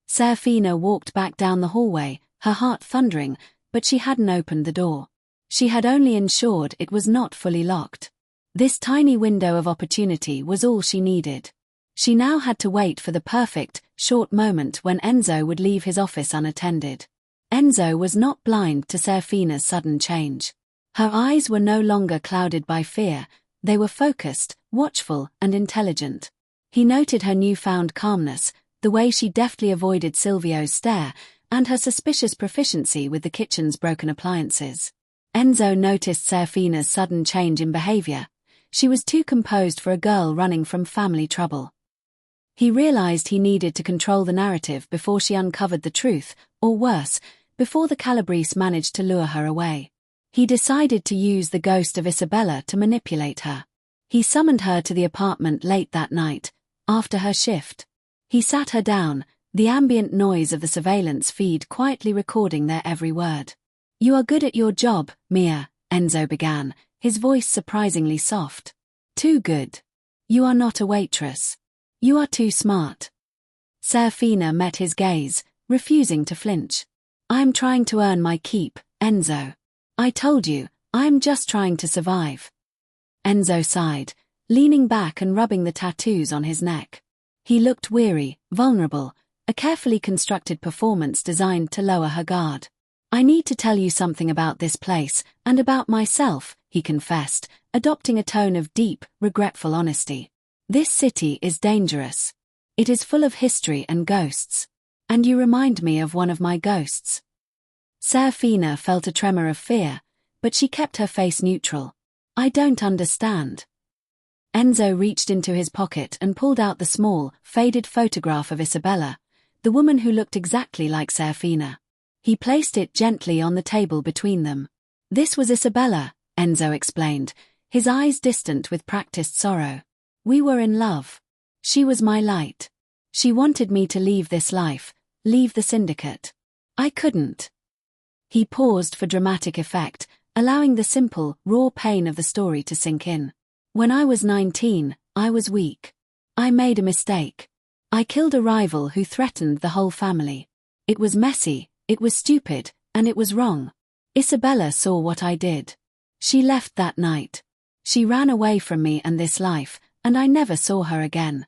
Serafina walked back down the hallway, her heart thundering, but she hadn't opened the door. She had only ensured it was not fully locked. This tiny window of opportunity was all she needed. She now had to wait for the perfect, short moment when Enzo would leave his office unattended. Enzo was not blind to Serafina's sudden change. Her eyes were no longer clouded by fear, they were focused, watchful, and intelligent. He noted her newfound calmness, the way she deftly avoided Silvio's stare, and her suspicious proficiency with the kitchen's broken appliances. Enzo noticed Serafina's sudden change in behavior. She was too composed for a girl running from family trouble. He realized he needed to control the narrative before she uncovered the truth, or worse, before the Calabrese managed to lure her away. He decided to use the ghost of Isabella to manipulate her. He summoned her to the apartment late that night, after her shift. He sat her down, the ambient noise of the surveillance feed quietly recording their every word. "You are good at your job, Mia," Enzo began, his voice surprisingly soft. "Too good. You are not a waitress. You are too smart." Serafina met his gaze, refusing to flinch. "I am trying to earn my keep, Enzo. I told you, I am just trying to survive." Enzo sighed, leaning back and rubbing the tattoos on his neck. He looked weary, vulnerable, a carefully constructed performance designed to lower her guard. "I need to tell you something about this place, and about myself," he confessed, adopting a tone of deep, regretful honesty. "This city is dangerous. It is full of history and ghosts. And you remind me of one of my ghosts." Serafina felt a tremor of fear, but she kept her face neutral. "I don't understand." Enzo reached into his pocket and pulled out the small, faded photograph of Isabella, the woman who looked exactly like Serafina. He placed it gently on the table between them. This was Isabella, Enzo explained, his eyes distant with practiced sorrow. We were in love. She was my light. She wanted me to leave this life, leave the syndicate. I couldn't. He paused for dramatic effect, allowing the simple, raw pain of the story to sink in. When I was 19, I was weak. I made a mistake. I killed a rival who threatened the whole family. It was messy, it was stupid, and it was wrong. Isabella saw what I did. She left that night. She ran away from me and this life, and I never saw her again.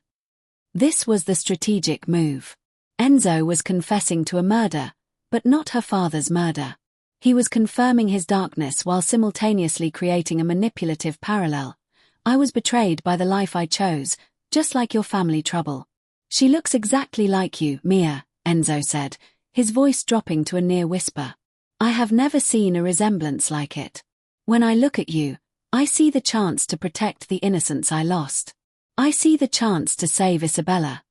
This was the strategic move. Enzo was confessing to a murder, but not her father's murder. He was confirming his darkness while simultaneously creating a manipulative parallel. I was betrayed by the life I chose, just like your family trouble. She looks exactly like you, Mia, Enzo said, his voice dropping to a near whisper. I have never seen a resemblance like it. When I look at you, I see the chance to protect the innocence I lost. I see the chance to save Isabella.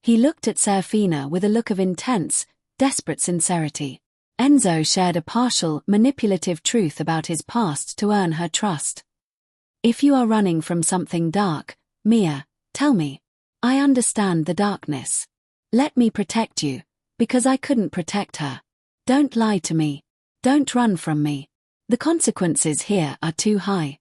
He looked at Serafina with a look of intense, desperate sincerity. Enzo shared a partial, manipulative truth about his past to earn her trust. If you are running from something dark, Mia, tell me. I understand the darkness. Let me protect you, because I couldn't protect her. Don't lie to me. Don't run from me. The consequences here are too high.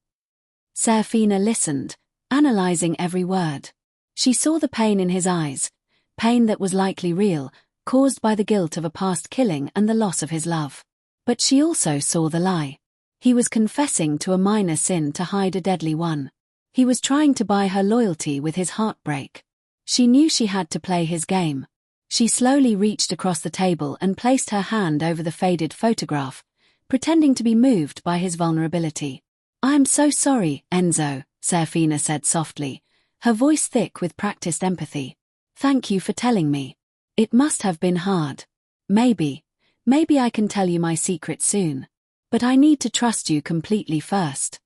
Serafina listened, analyzing every word. She saw the pain in his eyes, pain that was likely real, caused by the guilt of a past killing and the loss of his love. But she also saw the lie. He was confessing to a minor sin to hide a deadly one. He was trying to buy her loyalty with his heartbreak. She knew she had to play his game. She slowly reached across the table and placed her hand over the faded photograph, pretending to be moved by his vulnerability. I am so sorry, Enzo, Serafina said softly, her voice thick with practiced empathy. Thank you for telling me. It must have been hard. Maybe I can tell you my secret soon. But I need to trust you completely first.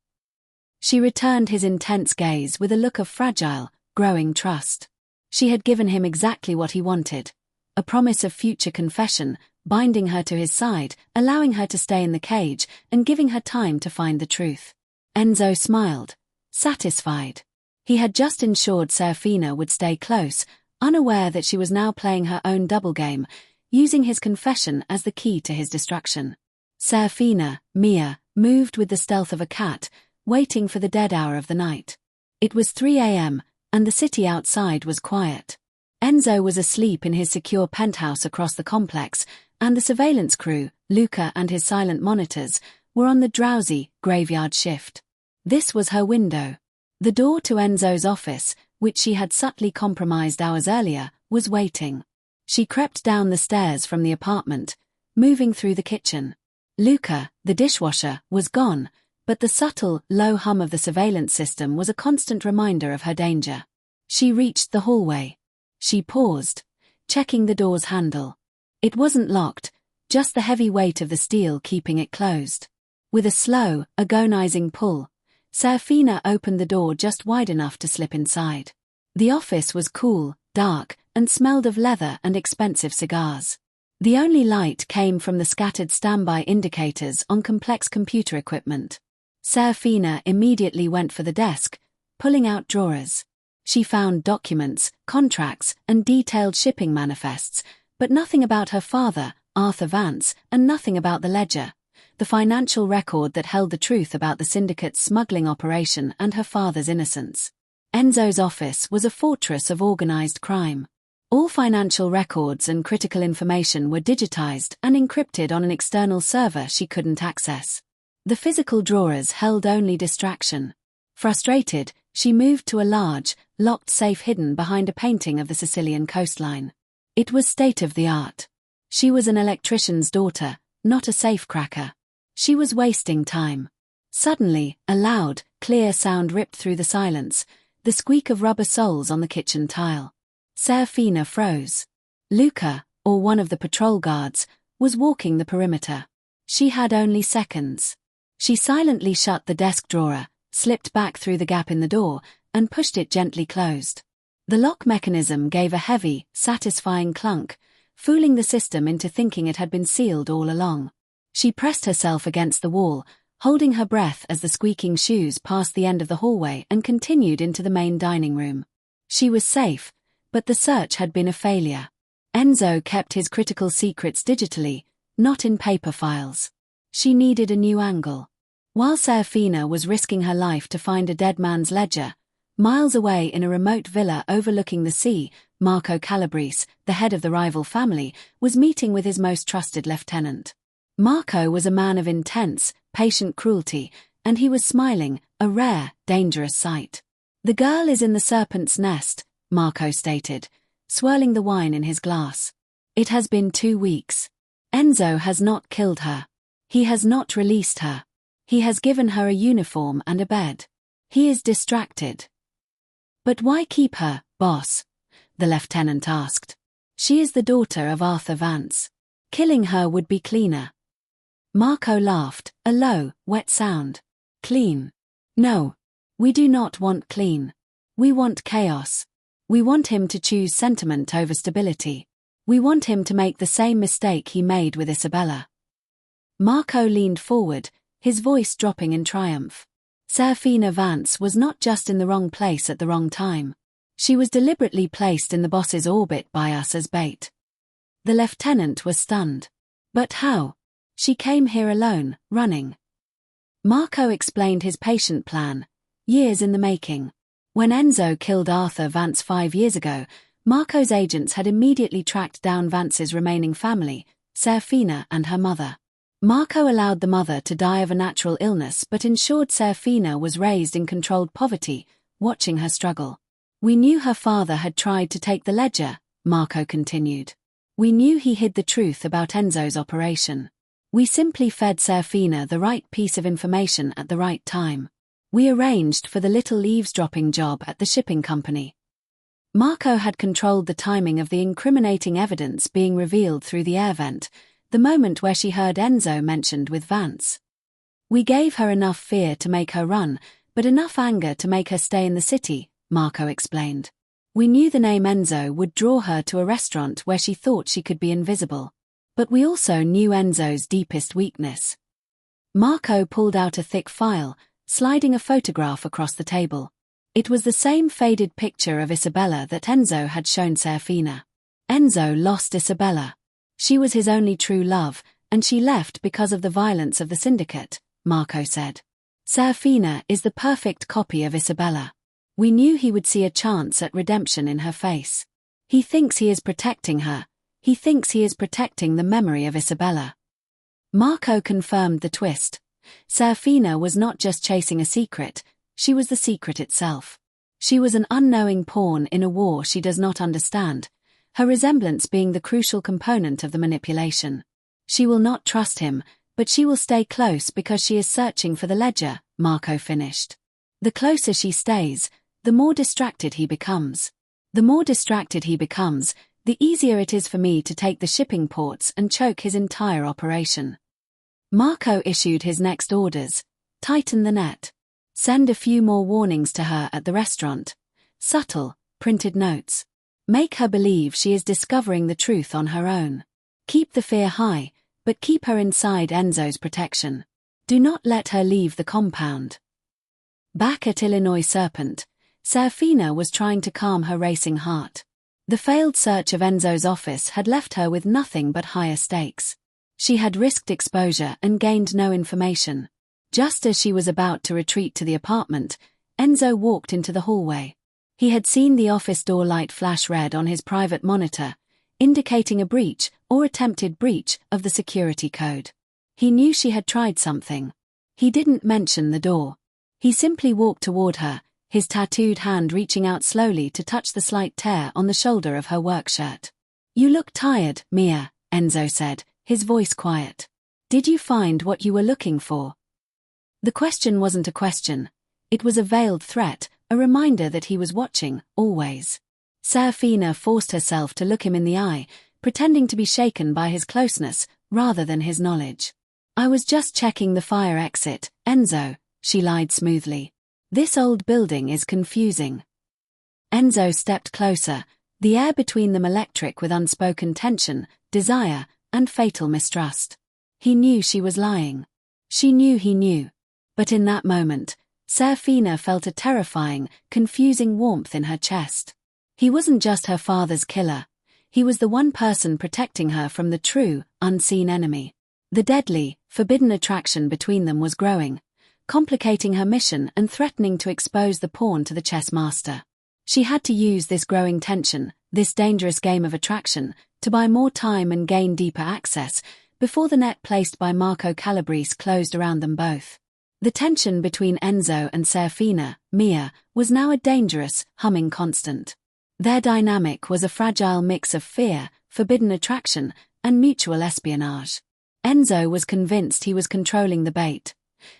She returned his intense gaze with a look of fragile, growing trust. She had given him exactly what he wanted. A promise of future confession, binding her to his side, allowing her to stay in the cage, and giving her time to find the truth. Enzo smiled, satisfied. He had just ensured Serafina would stay close, unaware that she was now playing her own double game, using his confession as the key to his destruction. Serafina, Mia, moved with the stealth of a cat, waiting for the dead hour of the night. It was 3 a.m., and the city outside was quiet. Enzo was asleep in his secure penthouse across the complex, and the surveillance crew, Luca and his silent monitors, were on the drowsy, graveyard shift. This was her window. The door to Enzo's office, which she had subtly compromised hours earlier, was waiting. She crept down the stairs from the apartment, moving through the kitchen. Luca, the dishwasher, was gone, but the subtle, low hum of the surveillance system was a constant reminder of her danger. She reached the hallway. She paused, checking the door's handle. It wasn't locked, just the heavy weight of the steel keeping it closed. With a slow, agonizing pull, Serafina opened the door just wide enough to slip inside. The office was cool, dark, and smelled of leather and expensive cigars. The only light came from the scattered standby indicators on complex computer equipment. Serafina immediately went for the desk, pulling out drawers. She found documents, contracts, and detailed shipping manifests, but nothing about her father, Arthur Vance, and nothing about the ledger, the financial record that held the truth about the syndicate's smuggling operation and her father's innocence. Enzo's office was a fortress of organized crime. All financial records and critical information were digitized and encrypted on an external server she couldn't access. The physical drawers held only distraction. Frustrated, she moved to a large, locked safe hidden behind a painting of the Sicilian coastline. It was state-of-the-art. She was an electrician's daughter, not a safecracker. She was wasting time. Suddenly, a loud, clear sound ripped through the silence, the squeak of rubber soles on the kitchen tile. Serafina froze. Luca, or one of the patrol guards, was walking the perimeter. She had only seconds. She silently shut the desk drawer, slipped back through the gap in the door, and pushed it gently closed. The lock mechanism gave a heavy, satisfying clunk, fooling the system into thinking it had been sealed all along. She pressed herself against the wall, holding her breath as the squeaking shoes passed the end of the hallway and continued into the main dining room. She was safe, but the search had been a failure. Enzo kept his critical secrets digitally, not in paper files. She needed a new angle. While Serafina was risking her life to find a dead man's ledger, miles away in a remote villa overlooking the sea, Marco Calabrese, the head of the rival family, was meeting with his most trusted lieutenant. Marco was a man of intense, patient cruelty, and he was smiling, a rare, dangerous sight. "The girl is in the serpent's nest," Marco stated, swirling the wine in his glass. "It has been 2 weeks. Enzo has not killed her. He has not released her. He has given her a uniform and a bed. He is distracted." "But why keep her, boss?" the lieutenant asked. "She is the daughter of Arthur Vance. Killing her would be cleaner." Marco laughed, a low, wet sound. "Clean? No. We do not want clean. We want chaos. We want him to choose sentiment over stability. We want him to make the same mistake he made with Isabella." Marco leaned forward, his voice dropping in triumph. Serafina Vance was not just in the wrong place at the wrong time. She was deliberately placed in the boss's orbit by us as bait. The lieutenant was stunned. "But how? She came here alone, running." Marco explained his patient plan, years in the making. When Enzo killed Arthur Vance 5 years ago, Marco's agents had immediately tracked down Vance's remaining family, Serafina and her mother. Marco allowed the mother to die of a natural illness but ensured Serafina was raised in controlled poverty, watching her struggle. "We knew her father had tried to take the ledger," Marco continued. "We knew he hid the truth about Enzo's operation. We simply fed Serafina the right piece of information at the right time. We arranged for the little eavesdropping job at the shipping company." Marco had controlled the timing of the incriminating evidence being revealed through the air vent, the moment where she heard Enzo mentioned with Vance. "We gave her enough fear to make her run, but enough anger to make her stay in the city," Marco explained. "We knew the name Enzo would draw her to a restaurant where she thought she could be invisible. But we also knew Enzo's deepest weakness." Marco pulled out a thick file, sliding a photograph across the table. It was the same faded picture of Isabella that Enzo had shown Serafina. Enzo lost Isabella. She was his only true love, and she left because of the violence of the syndicate, Marco said. "Serafina is the perfect copy of Isabella. We knew he would see a chance at redemption in her face. He thinks he is protecting her. He thinks he is protecting the memory of Isabella." Marco confirmed the twist. Serafina was not just chasing a secret, she was the secret itself. She was an unknowing pawn in a war she does not understand, her resemblance being the crucial component of the manipulation. "She will not trust him, but she will stay close because she is searching for the ledger," Marco finished. "The closer she stays, the more distracted he becomes. The more distracted he becomes, the easier it is for me to take the shipping ports and choke his entire operation." Marco issued his next orders: tighten the net. Send a few more warnings to her at the restaurant. Subtle, printed notes. Make her believe she is discovering the truth on her own. Keep the fear high, but keep her inside Enzo's protection. Do not let her leave the compound. Back at Illinois Serpent, Serafina was trying to calm her racing heart. The failed search of Enzo's office had left her with nothing but higher stakes. She had risked exposure and gained no information. Just as she was about to retreat to the apartment, Enzo walked into the hallway. He had seen the office door light flash red on his private monitor, indicating a breach, or attempted breach, of the security code. He knew she had tried something. He didn't mention the door. He simply walked toward her, his tattooed hand reaching out slowly to touch the slight tear on the shoulder of her work shirt. "You look tired, Mia," Enzo said, his voice quiet. "Did you find what you were looking for?" The question wasn't a question. It was a veiled threat, a reminder that he was watching, always. Serafina forced herself to look him in the eye, pretending to be shaken by his closeness, rather than his knowledge. "I was just checking the fire exit, Enzo," she lied smoothly. "This old building is confusing." Enzo stepped closer, the air between them electric with unspoken tension, desire, and fatal mistrust. He knew she was lying. She knew he knew. But in that moment, Serafina felt a terrifying, confusing warmth in her chest. He wasn't just her father's killer. He was the one person protecting her from the true, unseen enemy. The deadly, forbidden attraction between them was growing, complicating her mission and threatening to expose the pawn to the chess master. She had to use this growing tension, this dangerous game of attraction, to buy more time and gain deeper access, before the net placed by Marco Calabrese closed around them both. The tension between Enzo and Serafina, Mia, was now a dangerous, humming constant. Their dynamic was a fragile mix of fear, forbidden attraction, and mutual espionage. Enzo was convinced he was controlling the bait.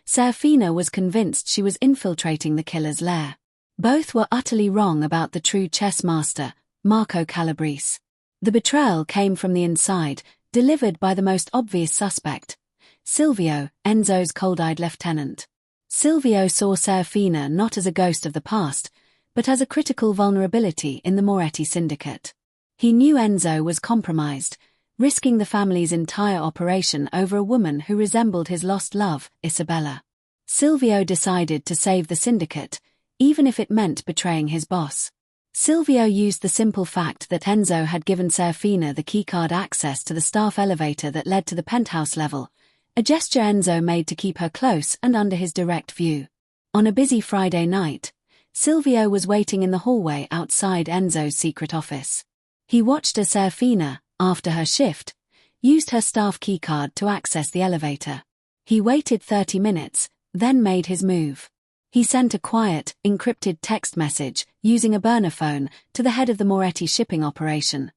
Serafina was convinced she was infiltrating the killer's lair. Both were utterly wrong about the true chess master, Marco Calabrese. The betrayal came from the inside, delivered by the most obvious suspect, Silvio, Enzo's cold-eyed lieutenant. Silvio saw Serafina not as a ghost of the past, but as a critical vulnerability in the Moretti syndicate. He knew Enzo was compromised, risking the family's entire operation over a woman who resembled his lost love, Isabella. Silvio decided to save the syndicate, even if it meant betraying his boss. Silvio used the simple fact that Enzo had given Serafina the keycard access to the staff elevator that led to the penthouse level, a gesture Enzo made to keep her close and under his direct view. On a busy Friday night, Silvio was waiting in the hallway outside Enzo's secret office. He watched as Serafina, after her shift, used her staff keycard to access the elevator. He waited 30 minutes, then made his move. He sent a quiet, encrypted text message, using a burner phone, to the head of the Moretti shipping operation.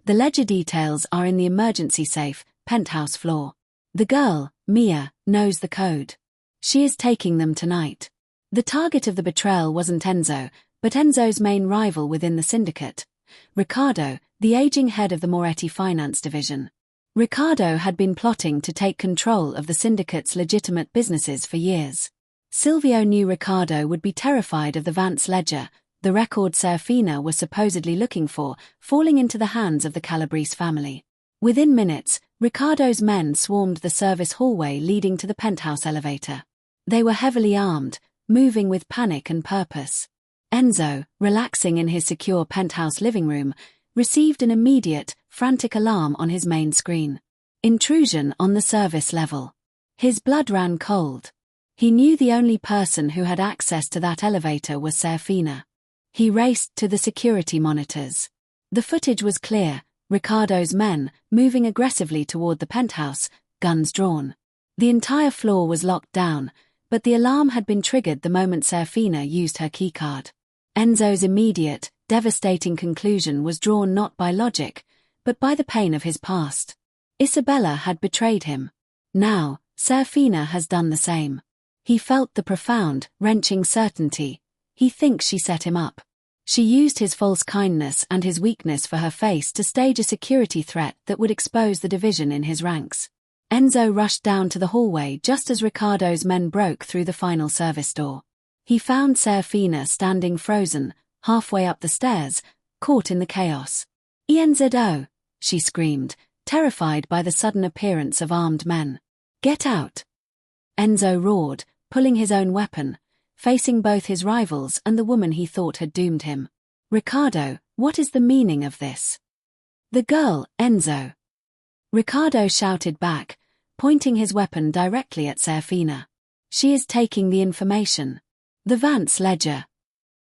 The ledger details are in the emergency safe, penthouse floor. The girl, Mia, knows the code. She is taking them tonight. The target of the betrayal wasn't Enzo, but Enzo's main rival within the syndicate, Riccardo, the aging head of the Moretti finance division. Riccardo had been plotting to take control of the syndicate's legitimate businesses for years. Silvio knew Riccardo would be terrified of the Vance ledger, the record Serafina was supposedly looking for, falling into the hands of the Calabrese family. Within minutes, Riccardo's men swarmed the service hallway leading to the penthouse elevator. They were heavily armed, moving with panic and purpose. Enzo, relaxing in his secure penthouse living room, received an immediate, frantic alarm on his main screen. Intrusion on the service level. His blood ran cold. He knew the only person who had access to that elevator was Serafina. He raced to the security monitors. The footage was clear, Riccardo's men, moving aggressively toward the penthouse, guns drawn. The entire floor was locked down, but the alarm had been triggered the moment Serafina used her keycard. Enzo's immediate, devastating conclusion was drawn not by logic, but by the pain of his past. Isabella had betrayed him. Now, Serafina has done the same. He felt the profound, wrenching certainty. He thinks she set him up. She used his false kindness and his weakness for her face to stage a security threat that would expose the division in his ranks. Enzo rushed down to the hallway just as Riccardo's men broke through the final service door. He found Serafina standing frozen, halfway up the stairs, caught in the chaos. "Enzo!" she screamed, terrified by the sudden appearance of armed men. "Get out!" Enzo roared, pulling his own weapon, facing both his rivals and the woman he thought had doomed him. "Riccardo, what is the meaning of this?" "The girl, Enzo!" Riccardo shouted back, pointing his weapon directly at Serafina. "She is taking the information. The Vance ledger."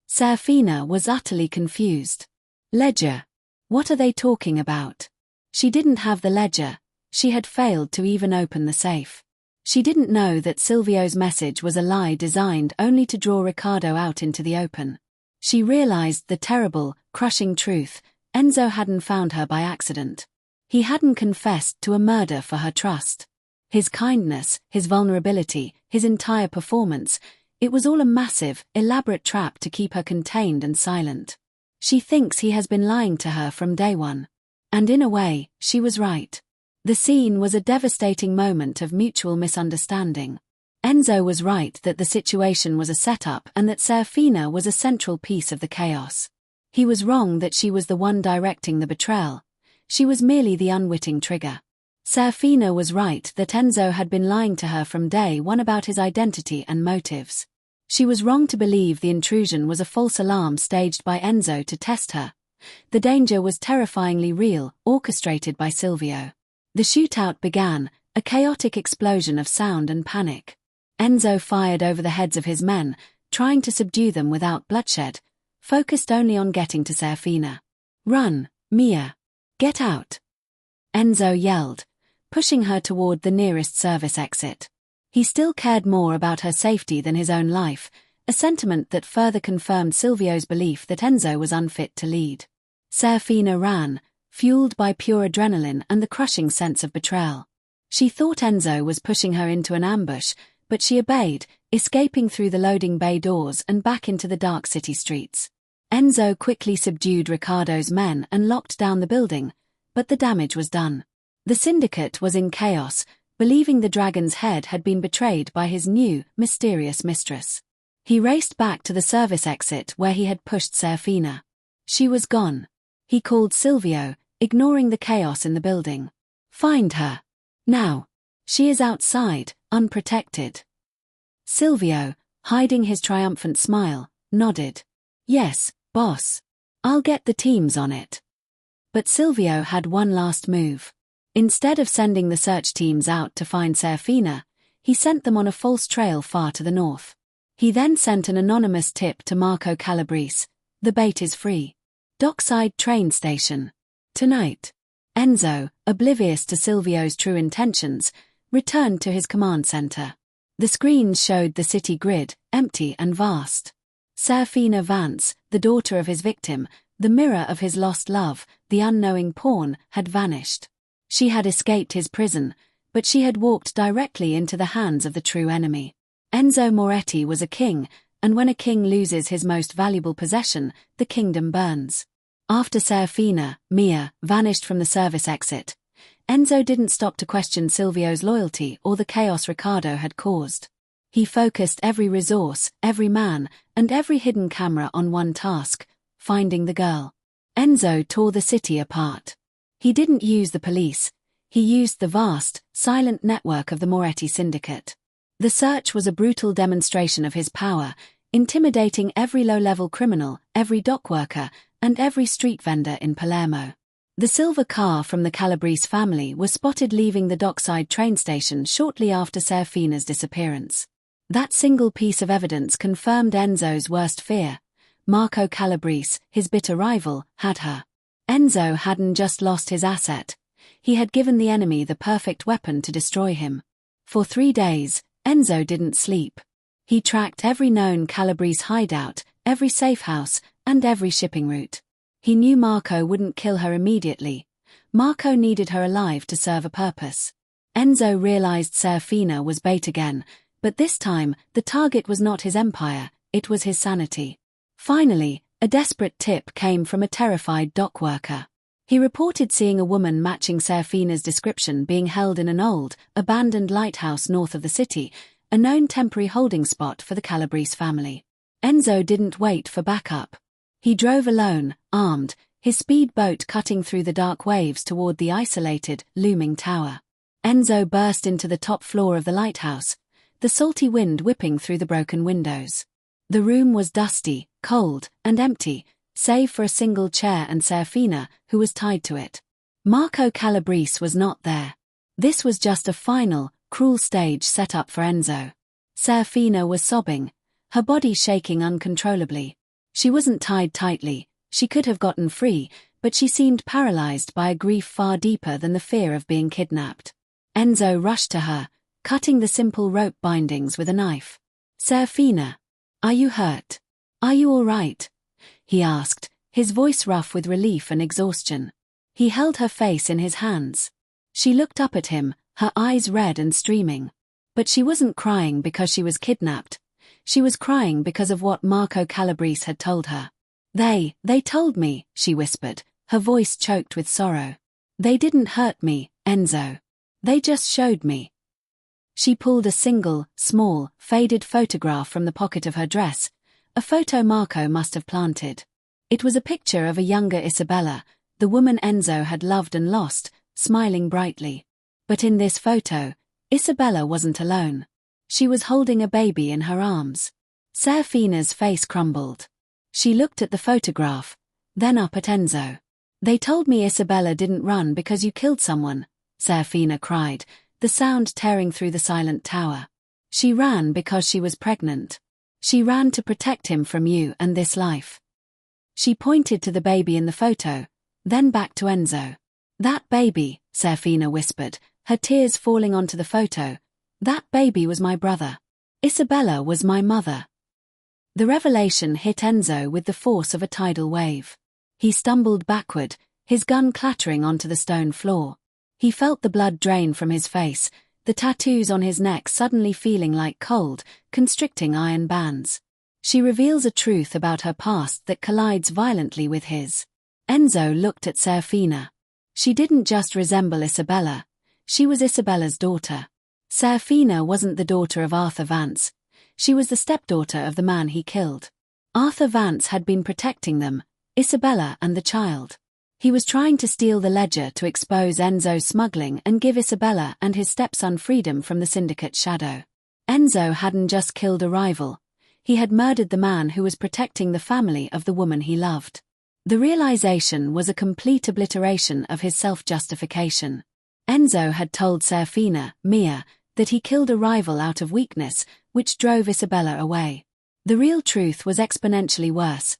Serafina was utterly confused. "Ledger? What are they talking about?" She didn't have the ledger. She had failed to even open the safe. She didn't know that Silvio's message was a lie designed only to draw Riccardo out into the open. She realized the terrible, crushing truth: Enzo hadn't found her by accident. He hadn't confessed to a murder for her trust. His kindness, his vulnerability, his entire performance, it was all a massive, elaborate trap to keep her contained and silent. She thinks he has been lying to her from day one. And in a way, she was right. The scene was a devastating moment of mutual misunderstanding. Enzo was right that the situation was a setup and that Serafina was a central piece of the chaos. He was wrong that she was the one directing the betrayal. She was merely the unwitting trigger. Serafina was right that Enzo had been lying to her from day one about his identity and motives. She was wrong to believe the intrusion was a false alarm staged by Enzo to test her. The danger was terrifyingly real, orchestrated by Silvio. The shootout began, a chaotic explosion of sound and panic. Enzo fired over the heads of his men, trying to subdue them without bloodshed, focused only on getting to Serafina. "Run, Mia! Get out!" Enzo yelled, pushing her toward the nearest service exit. He still cared more about her safety than his own life, a sentiment that further confirmed Silvio's belief that Enzo was unfit to lead. Serafina ran, fueled by pure adrenaline and the crushing sense of betrayal. She thought Enzo was pushing her into an ambush, but she obeyed, escaping through the loading bay doors and back into the dark city streets. Enzo quickly subdued Ricardo's men and locked down the building, but the damage was done. The syndicate was in chaos, believing the dragon's head had been betrayed by his new, mysterious mistress. He raced back to the service exit where he had pushed Serafina. She was gone. He called Silvio, ignoring the chaos in the building. "Find her. Now. She is outside, unprotected." Silvio, hiding his triumphant smile, nodded. "Yes, boss. I'll get the teams on it." But Silvio had one last move. Instead of sending the search teams out to find Serafina, he sent them on a false trail far to the north. He then sent an anonymous tip to Marco Calabrese. "The bait is free. Dockside train station. Tonight." Enzo, oblivious to Silvio's true intentions, returned to his command center. The screens showed the city grid, empty and vast. Serafina Vance, the daughter of his victim, the mirror of his lost love, the unknowing pawn, had vanished. She had escaped his prison, but she had walked directly into the hands of the true enemy. Enzo Moretti was a king, and when a king loses his most valuable possession, the kingdom burns. After Serafina, Mia, vanished from the service exit, Enzo didn't stop to question Silvio's loyalty or the chaos Ricardo had caused. He focused every resource, every man, and every hidden camera on one task: finding the girl. Enzo tore the city apart. He didn't use the police. He used the vast, silent network of the Moretti syndicate. The search was a brutal demonstration of his power, intimidating every low-level criminal, every dock worker, and every street vendor in Palermo. The silver car from the Calabrese family was spotted leaving the dockside train station shortly after Serafina's disappearance. That single piece of evidence confirmed Enzo's worst fear. Marco Calabrese, his bitter rival, had her. Enzo hadn't just lost his asset. He had given the enemy the perfect weapon to destroy him. For 3 days, Enzo didn't sleep. He tracked every known Calabrese hideout, every safe house, and every shipping route. He knew Marco wouldn't kill her immediately. Marco needed her alive to serve a purpose. Enzo realized Serafina was bait again, but this time, the target was not his empire, it was his sanity. Finally, a desperate tip came from a terrified dock worker. He reported seeing a woman matching Serafina's description being held in an old, abandoned lighthouse north of the city, a known temporary holding spot for the Calabrese family. Enzo didn't wait for backup. He drove alone, armed, his speedboat cutting through the dark waves toward the isolated, looming tower. Enzo burst into the top floor of the lighthouse, the salty wind whipping through the broken windows. The room was dusty, cold, and empty, save for a single chair and Serafina, who was tied to it. Marco Calabrese was not there. This was just a final, cruel stage set up for Enzo. Serafina was sobbing, her body shaking uncontrollably. She wasn't tied tightly, she could have gotten free, but she seemed paralyzed by a grief far deeper than the fear of being kidnapped. Enzo rushed to her, cutting the simple rope bindings with a knife. "Serafina, are you hurt? Are you all right?" he asked, his voice rough with relief and exhaustion. He held her face in his hands. She looked up at him, her eyes red and streaming. But she wasn't crying because she was kidnapped. She was crying because of what Marco Calabrese had told her. They told me," she whispered, her voice choked with sorrow. "They didn't hurt me, Enzo. They just showed me." She pulled a single, small, faded photograph from the pocket of her dress, a photo Marco must have planted. It was a picture of a younger Isabella, the woman Enzo had loved and lost, smiling brightly. But in this photo, Isabella wasn't alone. She was holding a baby in her arms. Serafina's face crumbled. She looked at the photograph, then up at Enzo. "They told me Isabella didn't run because you killed someone," Serafina cried, the sound tearing through the silent tower. "She ran because she was pregnant. She ran to protect him from you and this life." She pointed to the baby in the photo, then back to Enzo. "That baby," Serafina whispered, her tears falling onto the photo, "that baby was my brother. Isabella was my mother." The revelation hit Enzo with the force of a tidal wave. He stumbled backward, his gun clattering onto the stone floor. He felt the blood drain from his face, the tattoos on his neck suddenly feeling like cold, constricting iron bands. She reveals a truth about her past that collides violently with his. Enzo looked at Serafina. She didn't just resemble Isabella, she was Isabella's daughter. Serafina wasn't the daughter of Arthur Vance. She was the stepdaughter of the man he killed. Arthur Vance had been protecting them, Isabella and the child. He was trying to steal the ledger to expose Enzo's smuggling and give Isabella and his stepson freedom from the syndicate's shadow. Enzo hadn't just killed a rival. He had murdered the man who was protecting the family of the woman he loved. The realization was a complete obliteration of his self-justification. Enzo had told Serafina, Mia, that he killed a rival out of weakness, which drove Isabella away. The real truth was exponentially worse.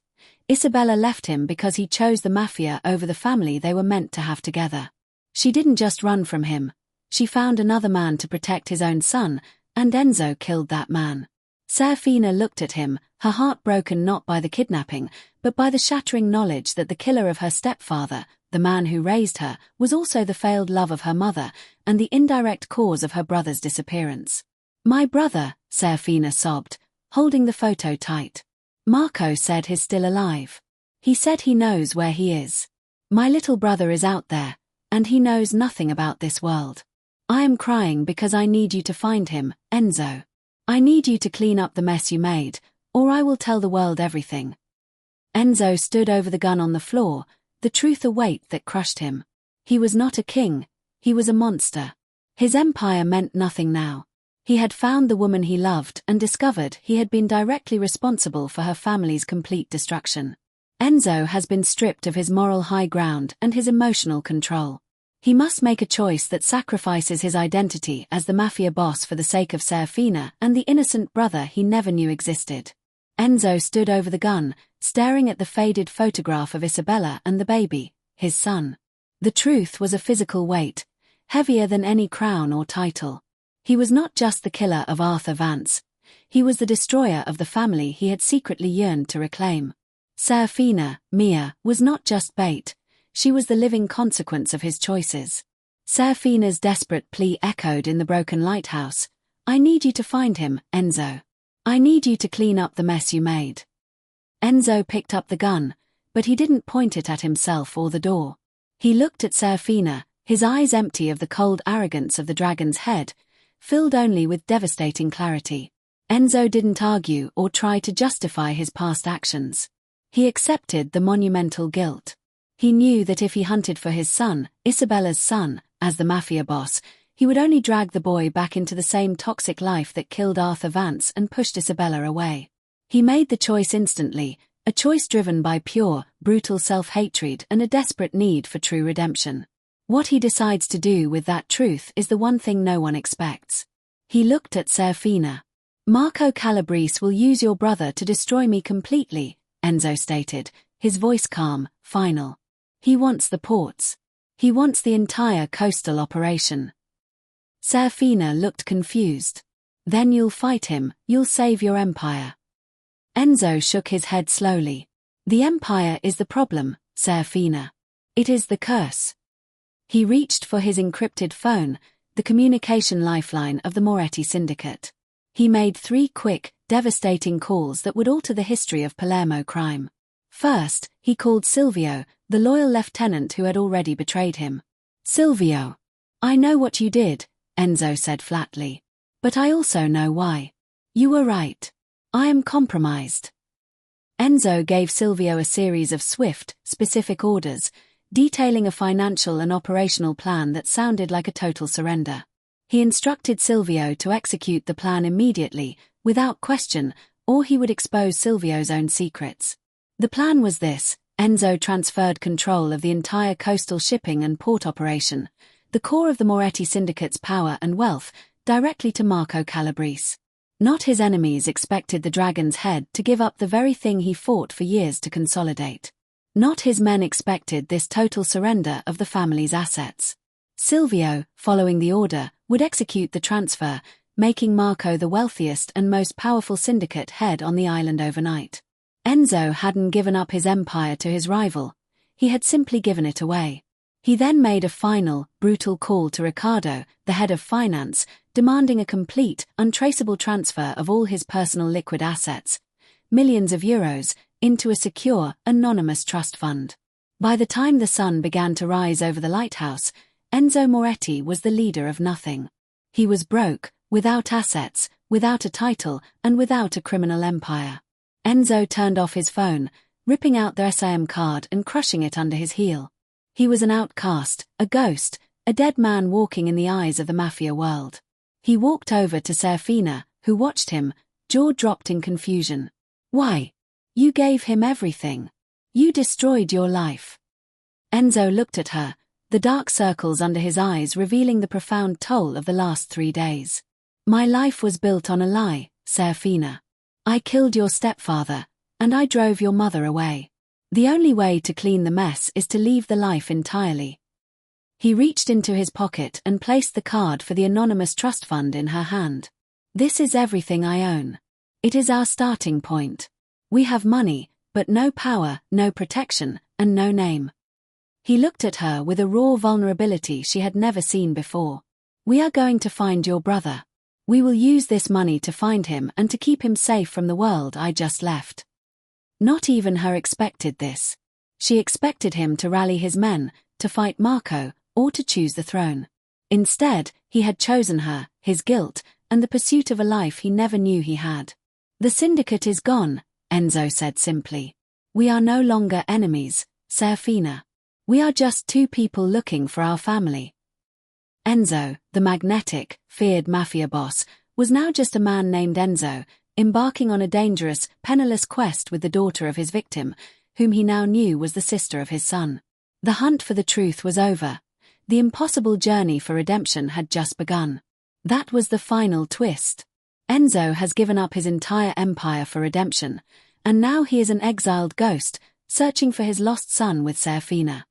Isabella left him because he chose the Mafia over the family they were meant to have together. She didn't just run from him. She found another man to protect his own son, and Enzo killed that man. Serafina looked at him, her heart broken not by the kidnapping, but by the shattering knowledge that the killer of her stepfather, the man who raised her, was also the failed love of her mother, and the indirect cause of her brother's disappearance. "My brother," Serafina sobbed, holding the photo tight. "Marco said he's still alive. He said he knows where he is. My little brother is out there, and he knows nothing about this world. I am crying because I need you to find him, Enzo. I need you to clean up the mess you made, or I will tell the world everything." Enzo stood over the gun on the floor, the truth a weight that crushed him. He was not a king, he was a monster. His empire meant nothing now. He had found the woman he loved and discovered he had been directly responsible for her family's complete destruction. Enzo has been stripped of his moral high ground and his emotional control. He must make a choice that sacrifices his identity as the Mafia boss for the sake of Serafina and the innocent brother he never knew existed. Enzo stood over the gun, staring at the faded photograph of Isabella and the baby, his son. The truth was a physical weight, heavier than any crown or title. He was not just the killer of Arthur Vance. He was the destroyer of the family he had secretly yearned to reclaim. Serafina, Mia, was not just bait. She was the living consequence of his choices. Serafina's desperate plea echoed in the broken lighthouse. "I need you to find him, Enzo. I need you to clean up the mess you made." Enzo picked up the gun, but he didn't point it at himself or the door. He looked at Serafina, his eyes empty of the cold arrogance of the dragon's head, filled only with devastating clarity. Enzo didn't argue or try to justify his past actions. He accepted the monumental guilt. He knew that if he hunted for his son, Isabella's son, as the Mafia boss, he would only drag the boy back into the same toxic life that killed Arthur Vance and pushed Isabella away. He made the choice instantly, a choice driven by pure, brutal self-hatred and a desperate need for true redemption. What he decides to do with that truth is the one thing no one expects. He looked at Serafina. "Marco Calabrese will use your brother to destroy me completely," Enzo stated, his voice calm, final. "He wants the ports. He wants the entire coastal operation." Serafina looked confused. "Then you'll fight him, you'll save your empire." Enzo shook his head slowly. "The empire is the problem, Serafina. It is the curse." He reached for his encrypted phone, the communication lifeline of the Moretti syndicate. He made 3 quick, devastating calls that would alter the history of Palermo crime. First, he called Silvio, the loyal lieutenant who had already betrayed him. "Silvio. I know what you did," Enzo said flatly. But I also know why. You were right. I am compromised. Enzo gave Silvio a series of swift, specific orders, detailing a financial and operational plan that sounded like a total surrender. He instructed Silvio to execute the plan immediately, without question, or he would expose Silvio's own secrets. The plan was this: Enzo transferred control of the entire coastal shipping and port operation, the core of the Moretti syndicate's power and wealth, directly to Marco Calabrese. Not his enemies expected the dragon's head to give up the very thing he fought for years to consolidate. Not his men expected this total surrender of the family's assets. Silvio, following the order, would execute the transfer, making Marco the wealthiest and most powerful syndicate head on the island overnight. Enzo hadn't given up his empire to his rival. He had simply given it away. He then made a final, brutal call to Riccardo, the head of finance, demanding a complete, untraceable transfer of all his personal liquid assets, millions of euros, into a secure, anonymous trust fund. By the time the sun began to rise over the lighthouse, Enzo Moretti was the leader of nothing. He was broke, without assets, without a title, and without a criminal empire. Enzo turned off his phone, ripping out the SIM card and crushing it under his heel. He was an outcast, a ghost, a dead man walking in the eyes of the Mafia world. He walked over to Serafina, who watched him, jaw dropped in confusion. Why? You gave him everything. You destroyed your life. Enzo looked at her, the dark circles under his eyes revealing the profound toll of the last 3 days. My life was built on a lie, Serafina. I killed your stepfather, and I drove your mother away. The only way to clean the mess is to leave the life entirely. He reached into his pocket and placed the card for the anonymous trust fund in her hand. This is everything I own. It is our starting point. We have money, but no power, no protection, and no name. He looked at her with a raw vulnerability she had never seen before. We are going to find your brother. We will use this money to find him and to keep him safe from the world I just left. Not even her expected this. She expected him to rally his men, to fight Marco, or to choose the throne. Instead, he had chosen her, his guilt, and the pursuit of a life he never knew he had. The syndicate is gone, Enzo said simply. We are no longer enemies, Serafina. We are just two people looking for our family. Enzo, the magnetic, feared Mafia boss, was now just a man named Enzo, embarking on a dangerous, penniless quest with the daughter of his victim, whom he now knew was the sister of his son. The hunt for the truth was over. The impossible journey for redemption had just begun. That was the final twist. Enzo has given up his entire empire for redemption, and now he is an exiled ghost, searching for his lost son with Serafina.